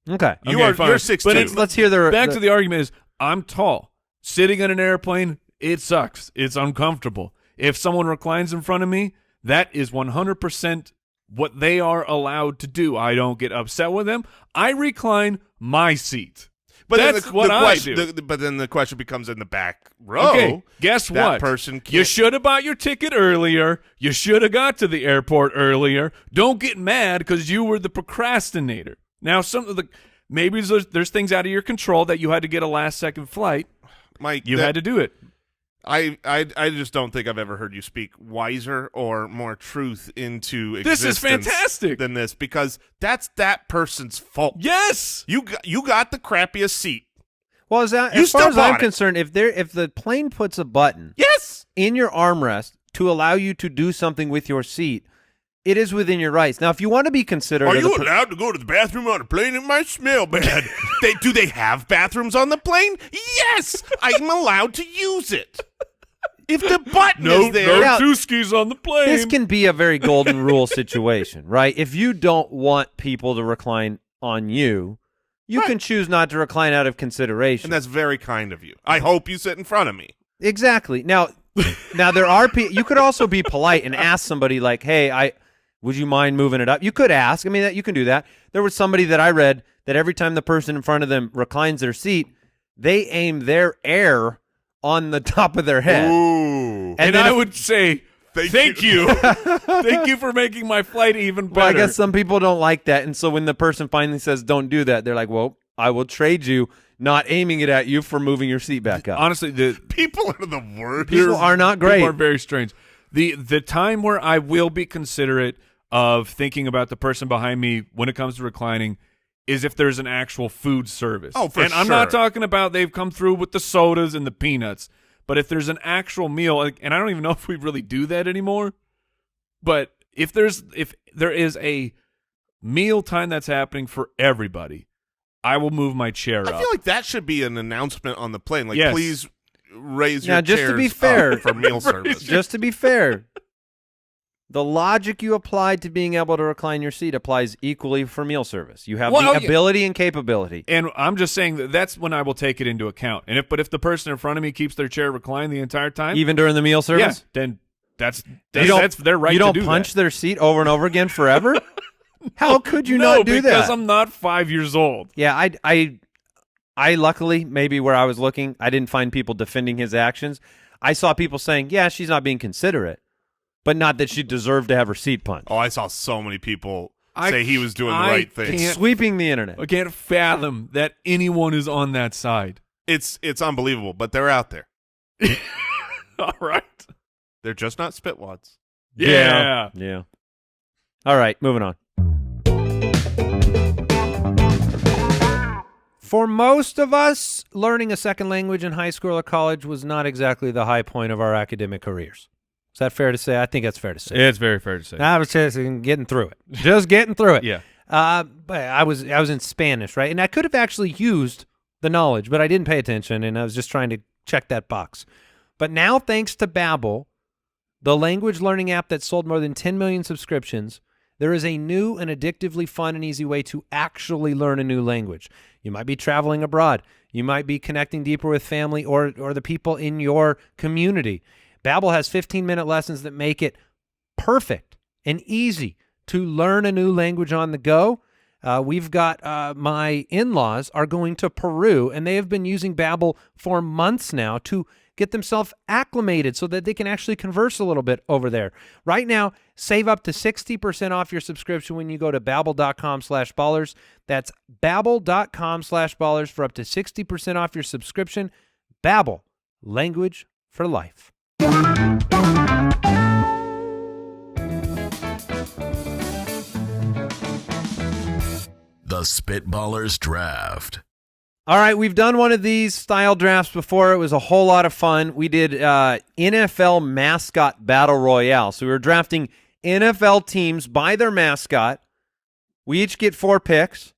Okay. Okay, fine. You're 6'2". But Let's hear the Back to the argument is I'm tall. Sitting in an airplane, it sucks. It's uncomfortable. If someone reclines in front of me, that is 100% what they are allowed to do. I don't get upset with them. I recline my seat. But That's then what I question, do. but then the question becomes in the back row. Okay, guess that what? person can't. You should have bought your ticket earlier. You should have got to the airport earlier. Don't get mad because you were the procrastinator. Now, some of the maybe there's things out of your control that you had to get a last-second flight. Mike, You had to do it. I just don't think I've ever heard you speak wiser or more truth into This is existence fantastic. than this, because that's that person's fault. Yes. You got the crappiest seat. Well, is that You as far still as I'm bought it. concerned, if the plane puts a button Yes. in your armrest to allow you to do something with your seat, it is within your rights. Now, if you want to be considerate, Are of the you allowed to go to the bathroom on a plane? It might smell bad. Do they have bathrooms on the plane? Yes, I'm allowed to use it. If the button is there, Now, Tuskis on the plane. this can be a very golden rule situation, right? If you don't want people to recline on you, you can choose not to recline out of consideration. and that's very kind of you. I hope you sit in front of me. Exactly. Now there are people. You could also be polite and ask somebody like, "Hey, would you mind moving it up?" You could ask. I mean, you can do that. There was somebody that I read that every time the person in front of them reclines their seat, they aim their air on the top of their head. Ooh. and then I if- would say, thank you. Thank you for making my flight even better. Well, I guess some people don't like that, and so when the person finally says, "Don't do that," they're like, "Well, I will trade you not aiming it at you for moving your seat back up." Honestly, People are the worst. People are not great. People are very strange. The time where I will be considerate of thinking about the person behind me when it comes to reclining is if there's an actual food service. Oh, for and I'm not sure. talking about they've come through with the sodas and the peanuts, but if there's an actual meal, and I don't even know if we really do that anymore, but if there is a meal time that's happening for everybody, I will move my chair up. I feel like that should be an announcement on the plane. Like, Yes. please raise Now, your just to be chairs fair- up for meal service. Just to be fair, the logic you applied to being able to recline your seat applies equally for meal service. You have Well, the yeah. ability and capability. And I'm just saying that's when I will take it into account. And if the person in front of me keeps their chair reclined the entire time, Even during the meal service? then that's don't- their right You to don't do punch that. their seat over and over again forever? How could you No, not do because that? I'm not 5 years old. Yeah, I luckily, maybe where I was looking, I didn't find people defending his actions. I saw people saying, yeah, she's not being considerate, but not that she deserved to have her seat punched. Oh, I saw so many people I say he was doing the I right thing. can't- Sweeping the internet. I can't fathom that anyone is on that side. It's unbelievable, but they're out there. All right. They're just not spitwads. Yeah. Yeah. All right, moving on. For most of us, learning a second language in high school or college was not exactly the high point of our academic careers. Is that fair to say? I think that's fair to say. It's very fair to say. I was just getting through it. Just getting through it. Yeah. But I was in Spanish, right? And I could have actually used the knowledge, but I didn't pay attention, and I was just trying to check that box. But now, thanks to Babel, the language learning app that sold more than 10 million subscriptions, there is a new and addictively fun and easy way to actually learn a new language. You might be traveling abroad. You might be connecting deeper with family or the people in your community. Babel has 15-minute lessons that make it perfect and easy to learn a new language on the go. We've got my in-laws are going to Peru, and they have been using Babel for months now to get themselves acclimated so that they can actually converse a little bit over there. Right now, save up to 60% off your subscription when you go to babbel.com/ballers. That's babbel.com/ballers for up to 60% off your subscription. Babel, language for life. The Spitballers Draft. All right, we've done one of these style drafts before. It was a whole lot of fun. We did NFL Mascot Battle Royale. So we were drafting NFL teams by their mascot. We each get 4 picks.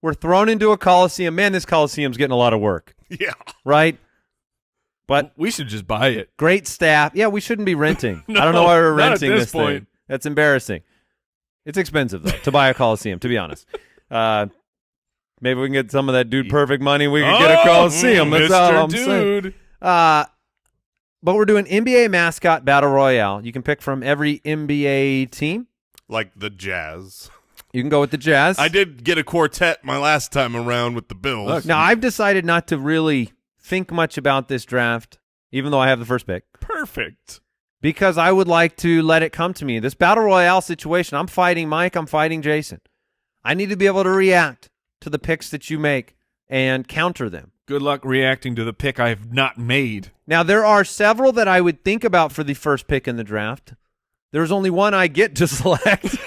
We're thrown into a coliseum. Man, this coliseum's getting a lot of work, Yeah. right? But We should just buy it. great staff. Yeah, we shouldn't be renting. No, I don't know why we're not at renting this this thing. point. That's embarrassing. It's expensive, though, to buy a coliseum, to be honest. Maybe we can get some of that Dude Perfect money. We can get a coliseum. That's all I'm saying. Dude. But we're doing NBA Mascot Battle Royale. You can pick from every NBA team. Like the Jazz. You can go with the Jazz. I did get a quartet my last time around with the Bills. Look. Now, I've decided not to really think much about this draft, even though I have the first pick, Perfect. because I would like to let it come to me. This Battle Royale situation, I'm fighting Mike, I'm fighting Jason. I need to be able to react to the picks that you make and counter them. Good luck reacting to the pick I have not made. Now, there are several that I would think about for the first pick in the draft. There's only one I get to select.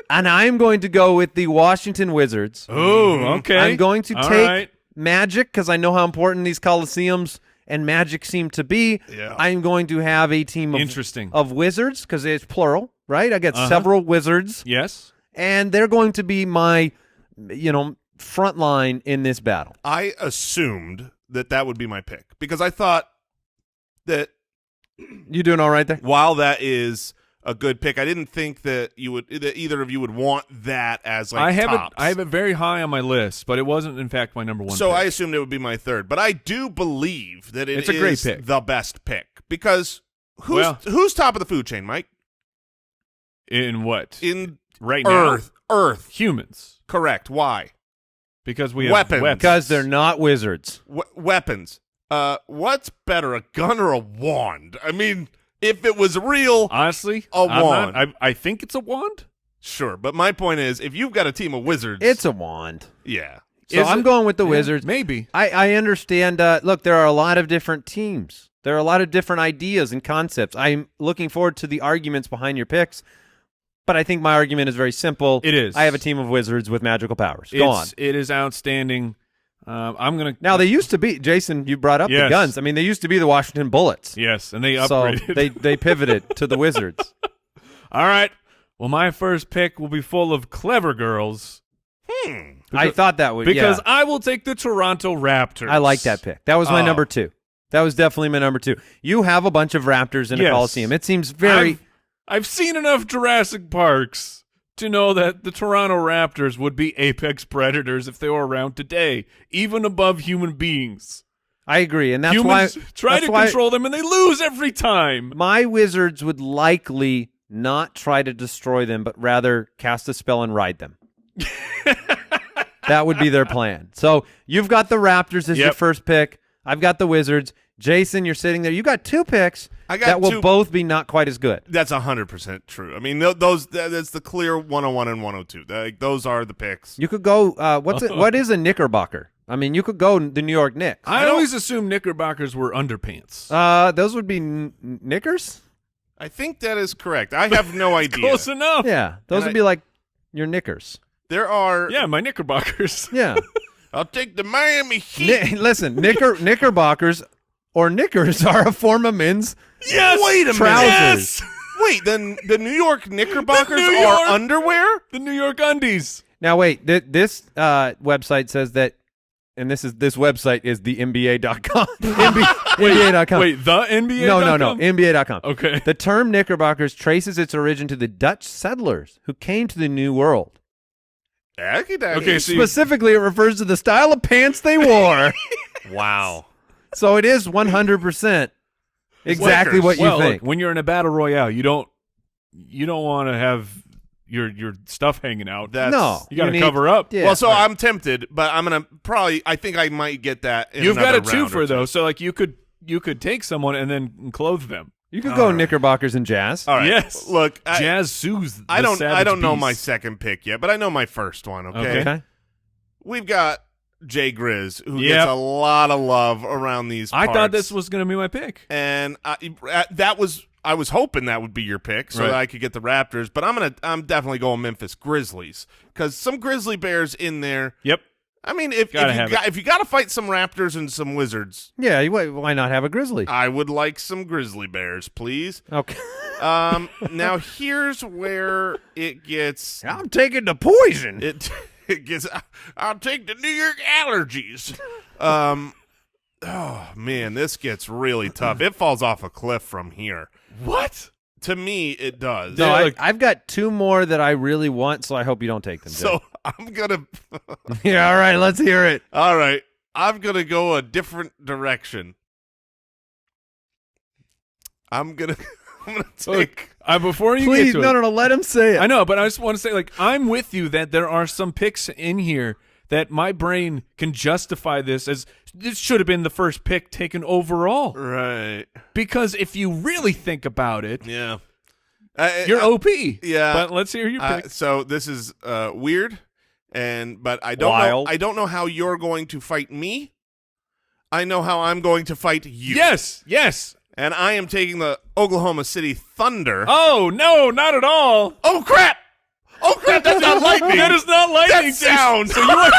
And I'm going to go with the Washington Wizards. Oh, okay. I'm going to All take right. Magic because I know how important these Coliseums and Magic seem to be. Yeah. I'm going to have a team Interesting. of Wizards because it's plural, right? I get several Wizards, Yes. and they're going to be my, front line in this battle. I assumed that would be my pick because I thought that You doing all right there? while that is a good pick, I didn't think that either of you would want that as like I have tops. it. I have it very high on my list, but it wasn't, in fact, my number one. So pick. I assumed it would be my third, but I do believe that It's a great is pick. the best pick because who's top of the food chain, Mike? in what In right Earth. humans, Correct. Why? because we have Weapons. Because they're not wizards. Weapons. What's better, a gun or a wand? I mean, if it was real, Honestly, A I'm wand. not- I think it's a wand. sure. But my point is, if you've got a team of wizards, It's a wand. yeah. So Is I'm it? going with the Yeah, Wizards. maybe. I understand. Look, there are a lot of different teams. There are a lot of different ideas and concepts. I'm looking forward to the arguments behind your picks, but I think my argument is very simple. It is. I have a team of wizards with magical powers. Go on. It is outstanding. I'm gonna Now, they used to be, Jason, you brought up the Yes. guns. I mean, they used to be the Washington Bullets. Yes, and they So upgraded. they pivoted to the Wizards. All right. Well, my first pick will be full of clever girls I thought that would because yeah. I will take the Toronto Raptors. I like that pick. That was my number 2. That was definitely my number 2. You have a bunch of Raptors in a Coliseum. It seems very. I've seen enough Jurassic Parks to know that the Toronto Raptors would be apex predators if they were around today, even above human beings. I agree, and that's Humans why try to control them, and they lose every time. my Wizards would likely not try to destroy them, but rather cast a spell and ride them. That would be their plan. So you've got the Raptors as your first pick. I've got the Wizards. Jason, you're sitting there. You got 2 picks that will both be not quite as good. That's 100% true. I mean, that's the clear 101 and 102. Those are the picks. You could go. What is a Knickerbocker? I mean, you could go the New York Knicks. I always assumed Knickerbockers were underpants. Those would be knickers. I think that is correct. I have no idea. Close enough. Yeah, those would be like your knickers. There are. Yeah, my Knickerbockers. Yeah. I'll take the Miami Heat. Listen, Knickerbockers or knickers are a form of men's Yes. Wait a minute. trousers. Yes. Wait, then the New York Knickerbockers The New York- are underwear? The New York Undies. Now wait, this website says that, and this website is the NBA.com. NBA.com. Wait, the NBA? No, NBA.com. Okay. The term Knickerbockers traces its origin to the Dutch settlers who came to the New World. Okay, so Specifically, it refers to the style of pants they wore. Wow. So it is 100% exactly what you well, think. look, when you're in a battle royale, you don't want to have your stuff hanging out. No. You got to need- cover up. Yeah. Well, so I'm tempted, but I'm going to probably – I think I might get that in You've got another a round or twofer two. though, so like you could take someone and then clothe them. You could go Knickerbockers and jazz. All right. Yes. Look, Jazz soothes. I don't know beast. my second pick yet, but I know my first one, okay? Okay. We've got Jay Grizz, who Yep. gets a lot of love around these I parts. thought this was going to be my pick. And I was hoping that would be your pick so Right. that I could get the Raptors, but I'm definitely going Memphis Grizzlies because some Grizzly Bears in there. Yep. I mean, if you got to fight some Raptors and some Wizards, Yeah, why not have a Grizzly? I would like some Grizzly Bears, please. Okay. Now here's where it gets. I'm taking the poison. It gets. I'll take the New York Allergies. Oh man, this gets really tough. It falls off a cliff from here. What? To me, it does. No, Yeah, look- I've got 2 more that I really want, so I hope you don't take them. Jay. So I'm gonna. yeah, all right, let's hear it. All right, I'm gonna go a different direction. I'm gonna take. Before you Please, get to it, no, let him say it. I know, but I just want to say, like, I'm with you that there are some picks in here that my brain can justify this as this should have been the first pick taken overall. Right. Because if you really think about it, Yeah. you're OP. Yeah. But let's hear your pick. So this is weird, but I don't Wild. know. I don't know how you're going to fight me. I know how I'm going to fight you. Yes. And I am taking the Oklahoma City Thunder. Oh, no, not at all. Oh crap! Oh crap! That's not lightning. That is not lightning. That sound. So you want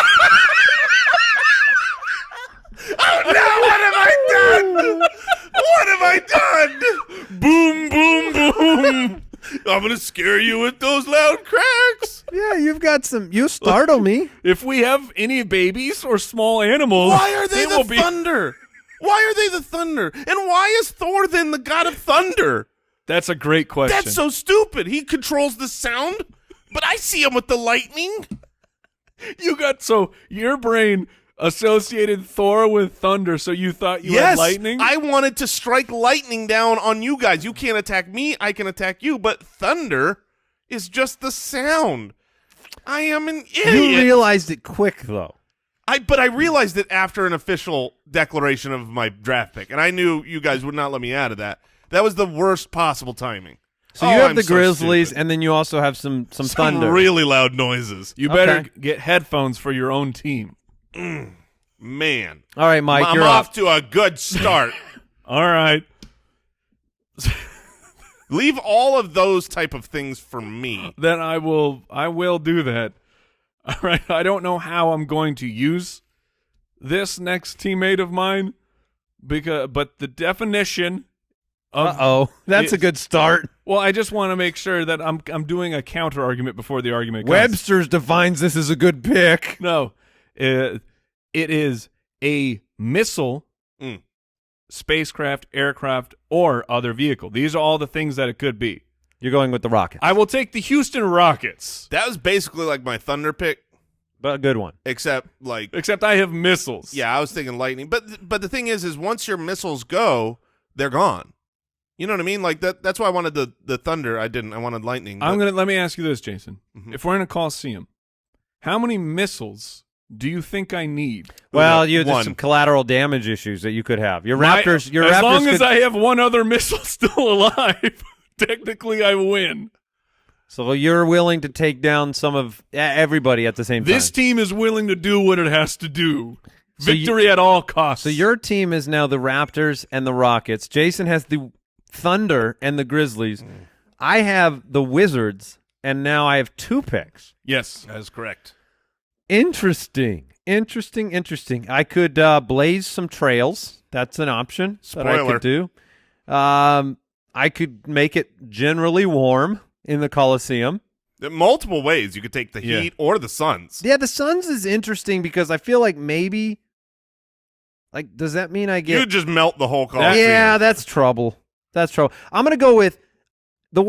Oh no! What have I done? What have I done? boom, boom, boom. I'm gonna scare you with those loud cracks. Yeah, you've got some. You startle me. If we have any babies or small animals, Why are they it will the be- Thunder? Why are they the Thunder? And why is Thor then the god of thunder? That's a great question. That's so stupid. He controls the sound, but I see him with the lightning. So your brain associated Thor with thunder, so you thought you had lightning? I wanted to strike lightning down on you guys. You can't attack me. I can attack you, but thunder is just the sound. I am an idiot. You realized it quick, though. But I realized it after an official declaration of my draft pick, and I knew you guys would not let me out of that. That was the worst possible timing. So you have I'm the so Grizzlies, stupid. and then you also have some Some thunder. really loud noises. You better Okay. get headphones for your own team. Man. All right, Mike, I'm you're off up. to a good start. All right. Leave all of those type of things for me. Then I will do that. All right. I don't know how I'm going to use this next teammate of mine but the definition That's a good start. Well, I just want to make sure that I'm doing a counter argument before the argument comes. Webster's defines this as a good pick. No, it is a missile, spacecraft, aircraft, or other vehicle. These are all the things that it could be. You're going with the Rockets. I will take the Houston Rockets. That was basically like my Thunder pick, but a good one. except I have missiles. yeah, I was thinking lightning. But the thing is once your missiles go, they're gone. You know what I mean? Like that's why I wanted the Thunder. I didn't. I wanted lightning. Let me ask you this, Jason. If we're in a Coliseum, how many missiles do you think I need? Well, there's one. some collateral damage issues that you could have. Your As Raptors long as could, I have one other missile still alive, technically I win. So you're willing to take down some of everybody at the same time. This team is willing to do what it has to do. Victory at all costs. So your team is now the Raptors and the Rockets. Jason has the Thunder and the Grizzlies. I have the Wizards, and now I have 2 picks. Yes. That is correct. Interesting. I could blaze some trails. That's an option that I Spoiler. could do. I could make it generally warm in the Coliseum. There are multiple ways you could take the Heat or the Suns. Yeah, the Suns is interesting because I feel like maybe, does that mean I get? You just melt the whole Coliseum. Yeah, that's trouble. I'm gonna go with the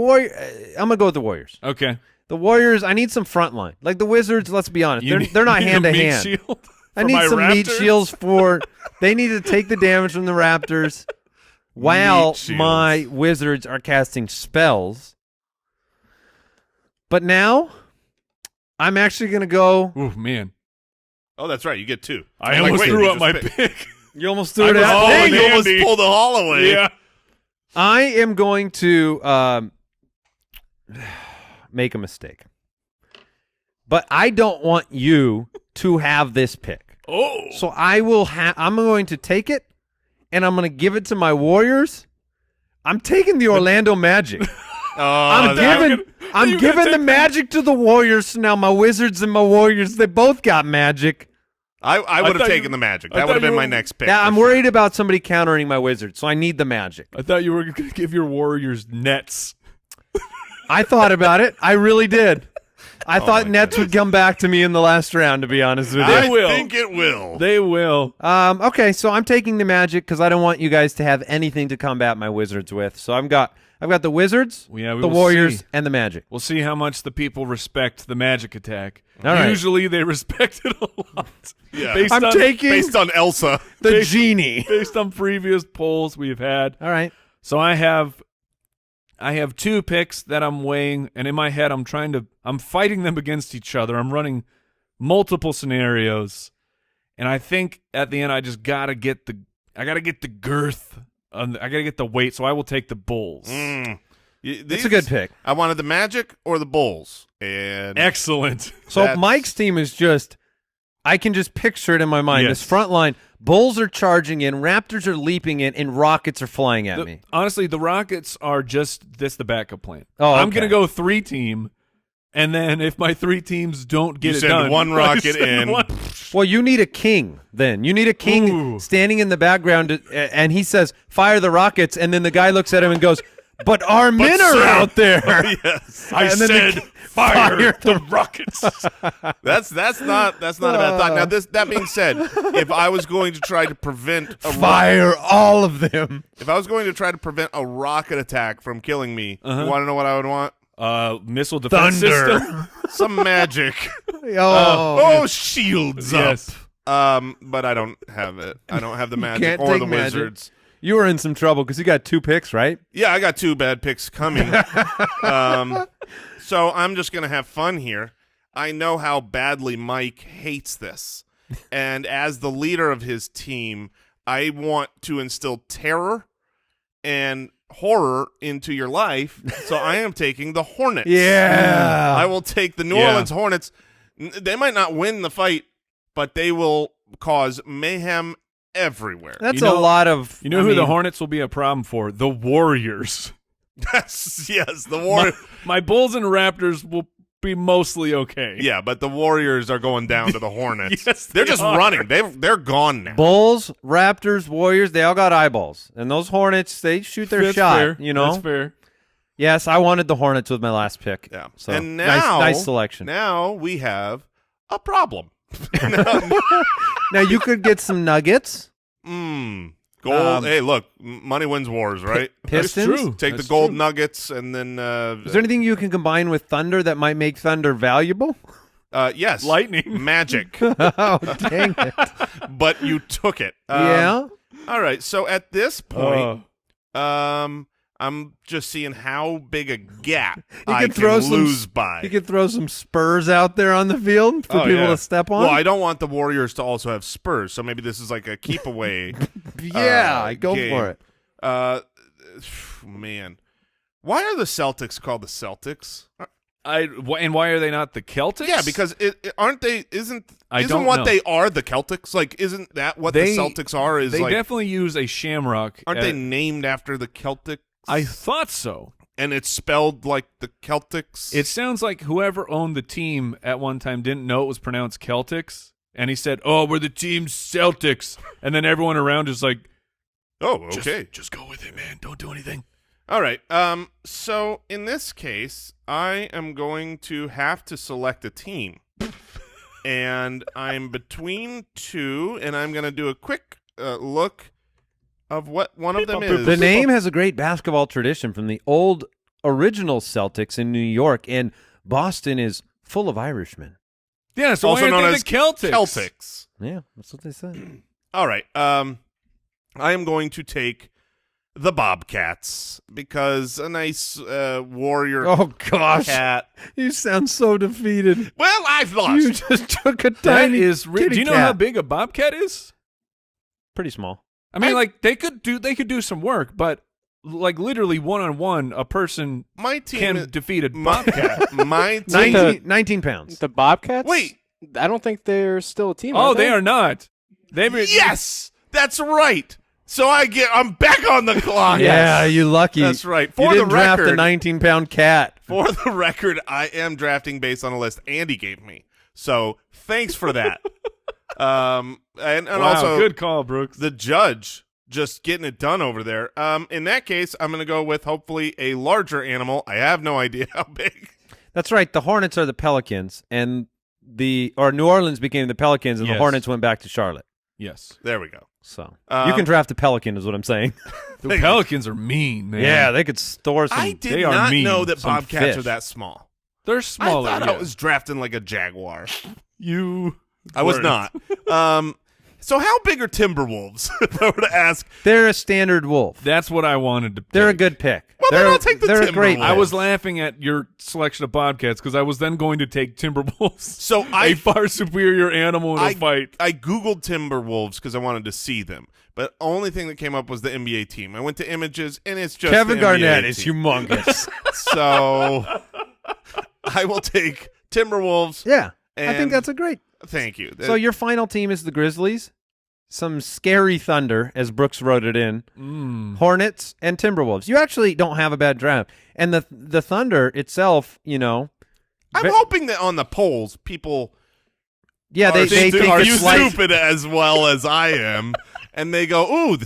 I'm gonna go with the Warriors. Okay. The Warriors. I need some front line. Like the Wizards. Let's be honest. They're not hand to hand. I need some meat shields for. They need to take the damage from the Raptors, while my Wizards are casting spells. But now, I'm actually gonna go. Oh man. Oh, that's right. You get 2. I almost threw up my pick. You almost threw it out. Oh, Dang, you almost Andy. pulled the Holloway. Yeah. I am going to make a mistake. But I don't want you to have this pick. Oh. So I'm going to take it, and I'm going to give it to my Warriors. I'm taking the Orlando Magic. I'm giving the Magic to the Warriors. So now my Wizards and my Warriors, they both got Magic. I would have thought taken you- the Magic. I That would have thought been you my were- next pick. Now, I'm for sure. worried about somebody countering my Wizards, so I need the Magic. I thought you were going to give your Warriors Nets. I thought about it. I really did. I thought my Nets would come back to me in the last round, to be honest with you. They will. I think it will. They will. Okay, so I'm taking the Magic because I don't want you guys to have anything to combat my Wizards with. So I've got the Wizards, Yeah, we the will Warriors, see. and the Magic. We'll see how much the people respect the Magic attack. All right. Usually they respect it a lot. Yeah. I'm taking Based on Elsa. the Genie. Based on previous polls we've had. All right. So I have 2 picks that I'm weighing, and in my head I'm fighting them against each other. I'm running multiple scenarios, and I think at the end I just gotta get the girth. I gotta get the weight, so I will take the Bulls. It's a good pick. I wanted the Magic or the Bulls. And Excellent. So That's- Mike's team is I can just picture it in my mind. Yes. This front line, Bulls are charging in, Raptors are leaping in, and Rockets are flying at me. Honestly, the Rockets are just the backup plan. Oh, I'm okay. gonna go 3-team, and then if my 3 teams don't get You it send done, one I rocket send in. one- Well, you need a king then. You need a king Ooh. standing in the background, and he says, fire the Rockets, and then the guy looks at him and goes, but our men are sir- out there. yes. I And then said fire the Rockets. That's not a bad thought. Now that being said, if I was going to try to prevent Fire all of them. if I was going to try to prevent a rocket attack from killing me, you want to know what I would want? Missile defense system. Some magic. Oh, Shields Yes. up. But I don't have it. I don't have the magic can't or take the magic. Wizards. you were in some trouble because you got 2 picks, right? Yeah, I got 2 bad picks coming. So I'm just going to have fun here. I know how badly Mike hates this. And as the leader of his team, I want to instill terror and horror into your life. So I am taking the Hornets. Yeah. I will take the New Yeah. Orleans Hornets. They might not win the fight, but they will cause mayhem everywhere. That's You know- a lot of. You know who the Hornets will be a problem for? The Warriors. Yes, the war. My Bulls and Raptors will be mostly okay. Yeah, but the Warriors are going down to the Hornets. Yes, they're they just are. running. They're gone now. Bulls, Raptors, Warriors, they all got eyeballs. And those Hornets, they shoot their That's shot, fair. you know? That's fair. Yes, I wanted the Hornets with my last pick. Yeah. So And now, nice selection. Now we have a problem. Now you could get some Nuggets. Gold. Hey, look, money wins wars, right? Pistons. That's true. Take That's the gold true. nuggets and then Is there anything you can combine with Thunder that might make Thunder valuable? yes, Lightning. magic. Oh, dang it. But you took it. Yeah. All right. So at this point, I'm just seeing how big a gap I could can throw some- lose by. You could throw some Spurs out there on the field for people to step on. Well, I don't want the Warriors to also have Spurs, so maybe this is like a keep away. yeah, go game. for it. Man, why are the Celtics called the Celtics? And why are they not the Celtics? Yeah, because aren't they? Isn't don't what know. they are the Celtics? Like, isn't that what the Celtics are? Is they like, definitely use a shamrock. aren't they named after the Celtics? I thought so. And it's spelled like the Celtics. It sounds like whoever owned the team at one time didn't know it was pronounced Celtics, and he said, "Oh, we're the team Celtics," and then everyone around is like, okay. just go with it, man. Don't do anything." All right. So in this case, I am going to have to select a team, and I'm between two, and I'm going to do a quick look of what one of them is. The name has a great basketball tradition from the old original Celtics in New York, and Boston is full of Irishmen. Yeah, so also why known aren't as they the Celtics? Celtics. Yeah, that's what they said. All right. I am going to take the Bobcats because a nice warrior Oh, gosh. cat. You sound so defeated. Well, I've lost. You just took a That tiny is. kitty Do you know cat. how big a bobcat is? Pretty small. I mean, like they could do some work, but like literally 1-on-1, a person My team can is, defeat a my, bobcat. my team. 19 pounds. The Bobcats? Wait. I don't think they're still a team. Oh, they are not. Yes, that's right. So I'm back on the clock. Yeah, you lucky. That's right. You For the didn't draft a record, 19-pound cat. For the record, I am drafting based on a list Andy gave me. So thanks for that. And Wow, also good call, Brooks. the judge just getting it done over there. In that case, I'm going to go with hopefully a larger animal. I have no idea how big. That's right. The Hornets are the Pelicans, and New Orleans became the Pelicans, and the Yes. Hornets went back to Charlotte. Yes, There we go. So you can draft a Pelican, is what I'm saying. the Pelicans are mean, man. Yeah, they could store some. I did they are not mean. know that Some bobcats fish. are that small. they're smaller. I thought yeah. I was drafting like a jaguar. I I was not. So how big are Timberwolves? If I were to ask, They're a standard wolf. That's what I wanted to. They're a pick. good pick. Well, then I'll take the they're a great. Timberwolves. I pick. was laughing at your selection of bobcats because I was then going to take Timberwolves. so A I far superior animal in a fight. I googled Timberwolves because I wanted to see them, but only thing that came up was the NBA team. I went to images, and it's just Kevin the Garnett NBA is team. humongous. So I will take Timberwolves. Yeah, I And- think that's a great. Thank you. So your final team is the Grizzlies, some scary Thunder, as Brooks wrote it in, Hornets, and Timberwolves. You actually don't have a bad draft. And the Thunder itself, I'm ve- hoping that on the polls, people yeah, they are think it's like stupid as well as I am, and they go, "Ooh,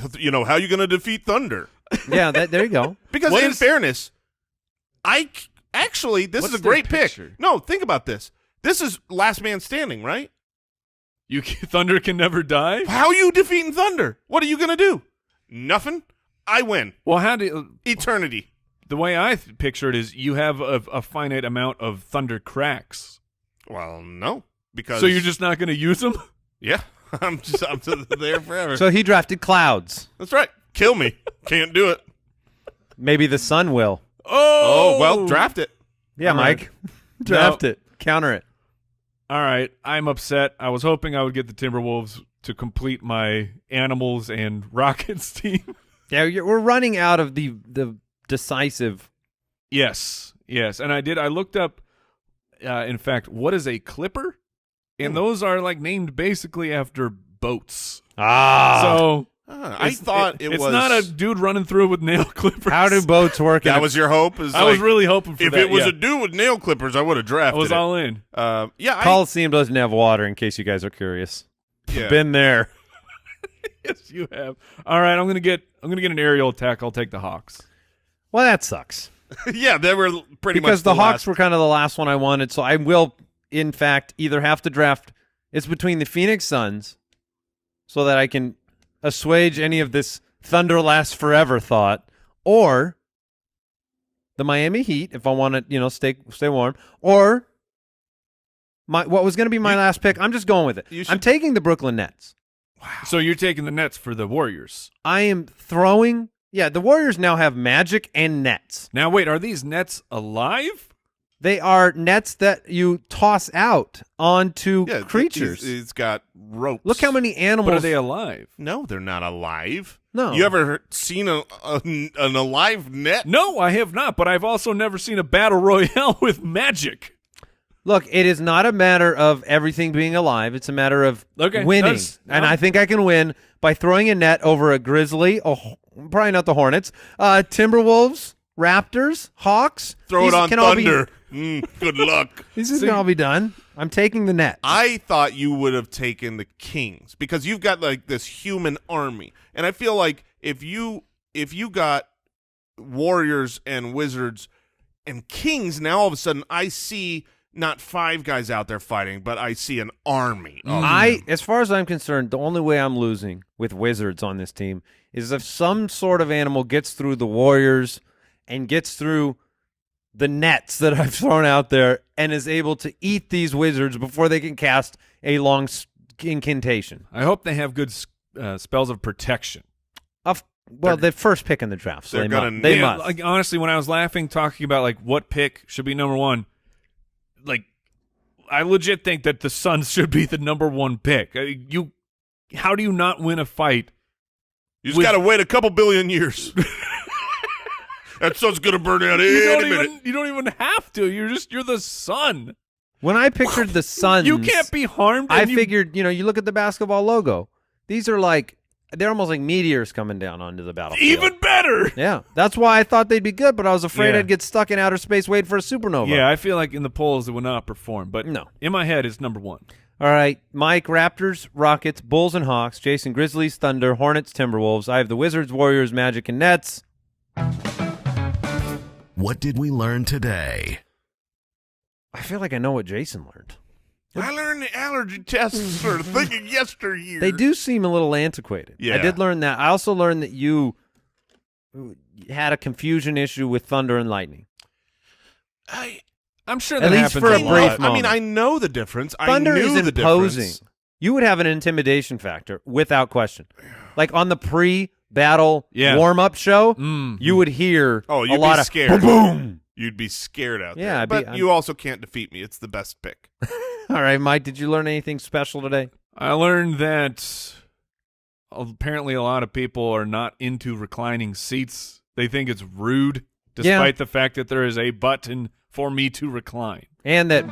how are you going to defeat Thunder?" yeah. There you go. Because What in is- fairness, actually this What's is a their great pick. picture? No, think about this. This is last man standing, right? Thunder can never die. How are you defeating Thunder? What are you going to do? Nothing. I win. Well, how do Eternity. the way I picture it is you have a finite amount of Thunder cracks, Well, no, because so you're just not going to use them. yeah. I'm there forever. So he drafted Clouds. That's right. Kill me. Can't do it. Maybe the Sun will. Oh well, draft it. Yeah, All right. Mike. Draft it. Counter it. All right, I'm upset. I was hoping I would get the Timberwolves to complete my Animals and Rockets team. Yeah, we're running out of the decisive. Yes, and I looked up, in fact, what is a clipper? And those are like named basically after boats. Ah. So I thought it it's was. It's not a dude running through with nail clippers. How do boats work? That was your hope? I was really hoping for if that. If it was yeah. a dude with nail clippers, I would have drafted I was it. all in. Coliseum doesn't have water, in case you guys are curious. Yeah. Been there. Yes, you have. All right, I'm gonna get an aerial attack. I'll take the Hawks. Well, that sucks. Yeah, they were pretty much because the Hawks last. were kind of the last one I wanted, so I will, in fact, either have to draft. It's between the Phoenix Suns, so that I can assuage any of this Thunder lasts forever thought, or the Miami Heat if I want to, stay warm, or what was going to be my last pick. I'm just going with it. I'm taking the Brooklyn Nets. Wow. So you're taking the Nets for the Warriors. I am throwing. Yeah, the Warriors now have Magic and nets. Now wait, are these nets alive? They are nets that you toss out onto creatures. It's got ropes. Look how many animals. But are they alive? No, they're not alive. No. You ever seen an alive net? No, I have not, but I've also never seen a battle royale with magic. Look, it is not a matter of everything being alive. It's a matter of winning. And I think I can win by throwing a net over a grizzly, probably not the Hornets, Timberwolves, Raptors, Hawks. Throw it on Thunder. Good luck. This is going to all be done. I'm taking the net. I thought you would have taken the Kings because you've got like this human army. And I feel like if you got Warriors and Wizards and Kings, now all of a sudden I see not 5 guys out there fighting, but I see an army. As far as I'm concerned, the only way I'm losing with Wizards on this team is if some sort of animal gets through the Warriors and gets through the nets that I've thrown out there and is able to eat these Wizards before they can cast a long incantation. I hope they have good spells of protection. The first pick in the draft, so they must. Like, honestly, when I was laughing, talking about like what pick should be number 1, like I legit think that the Suns should be the number 1 pick. How do you not win a fight? You just got to wait a couple billion years. That sun's gonna burn out any minute. You don't even have to. You're the sun. When I pictured the Suns, you can't be harmed. I figured, you look at the basketball logo. These are they're almost like meteors coming down onto the battlefield. Even better. Yeah, that's why I thought they'd be good, but I was afraid I'd get stuck in outer space waiting for a supernova. Yeah, I feel like in the polls it would not perform, but no. In my head, it's number 1. All right, Mike, Raptors, Rockets, Bulls, and Hawks. Jason, Grizzlies, Thunder, Hornets, Timberwolves. I have the Wizards, Warriors, Magic, and Nets. What did we learn today? I feel like I know what Jason learned. I learned the allergy tests for thinking yesteryear. They do seem a little antiquated. Yeah. I did learn that. I also learned that you had a confusion issue with thunder and lightning. I'm sure At that least happens for a a brief lot. moment. I mean, I know the difference. Thunder I knew is the imposing. difference. You would have an intimidation factor without question. Like on the pre-battle warm-up show, you would hear you'd a lot be of scared. boom. You'd be scared out Yeah, there. But you also can't defeat me. It's the best pick. All right, Mike, did you learn anything special today? I learned that apparently a lot of people are not into reclining seats. They think it's rude, despite the fact that there is a button for me to recline. And that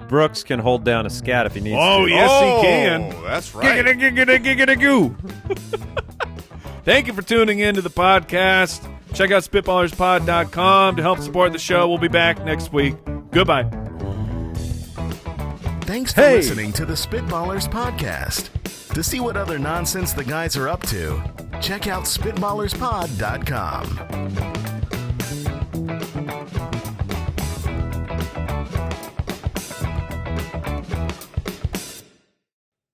Brooks can hold down a scat if he needs to. Oh, yes, he can. That's right. Giggity-giggity-giggity-goo. Thank you for tuning in to the podcast. Check out SpitballersPod.com to help support the show. We'll be back next week. Goodbye. Thanks for listening to the Spitballers Podcast. To see what other nonsense the guys are up to, check out SpitballersPod.com.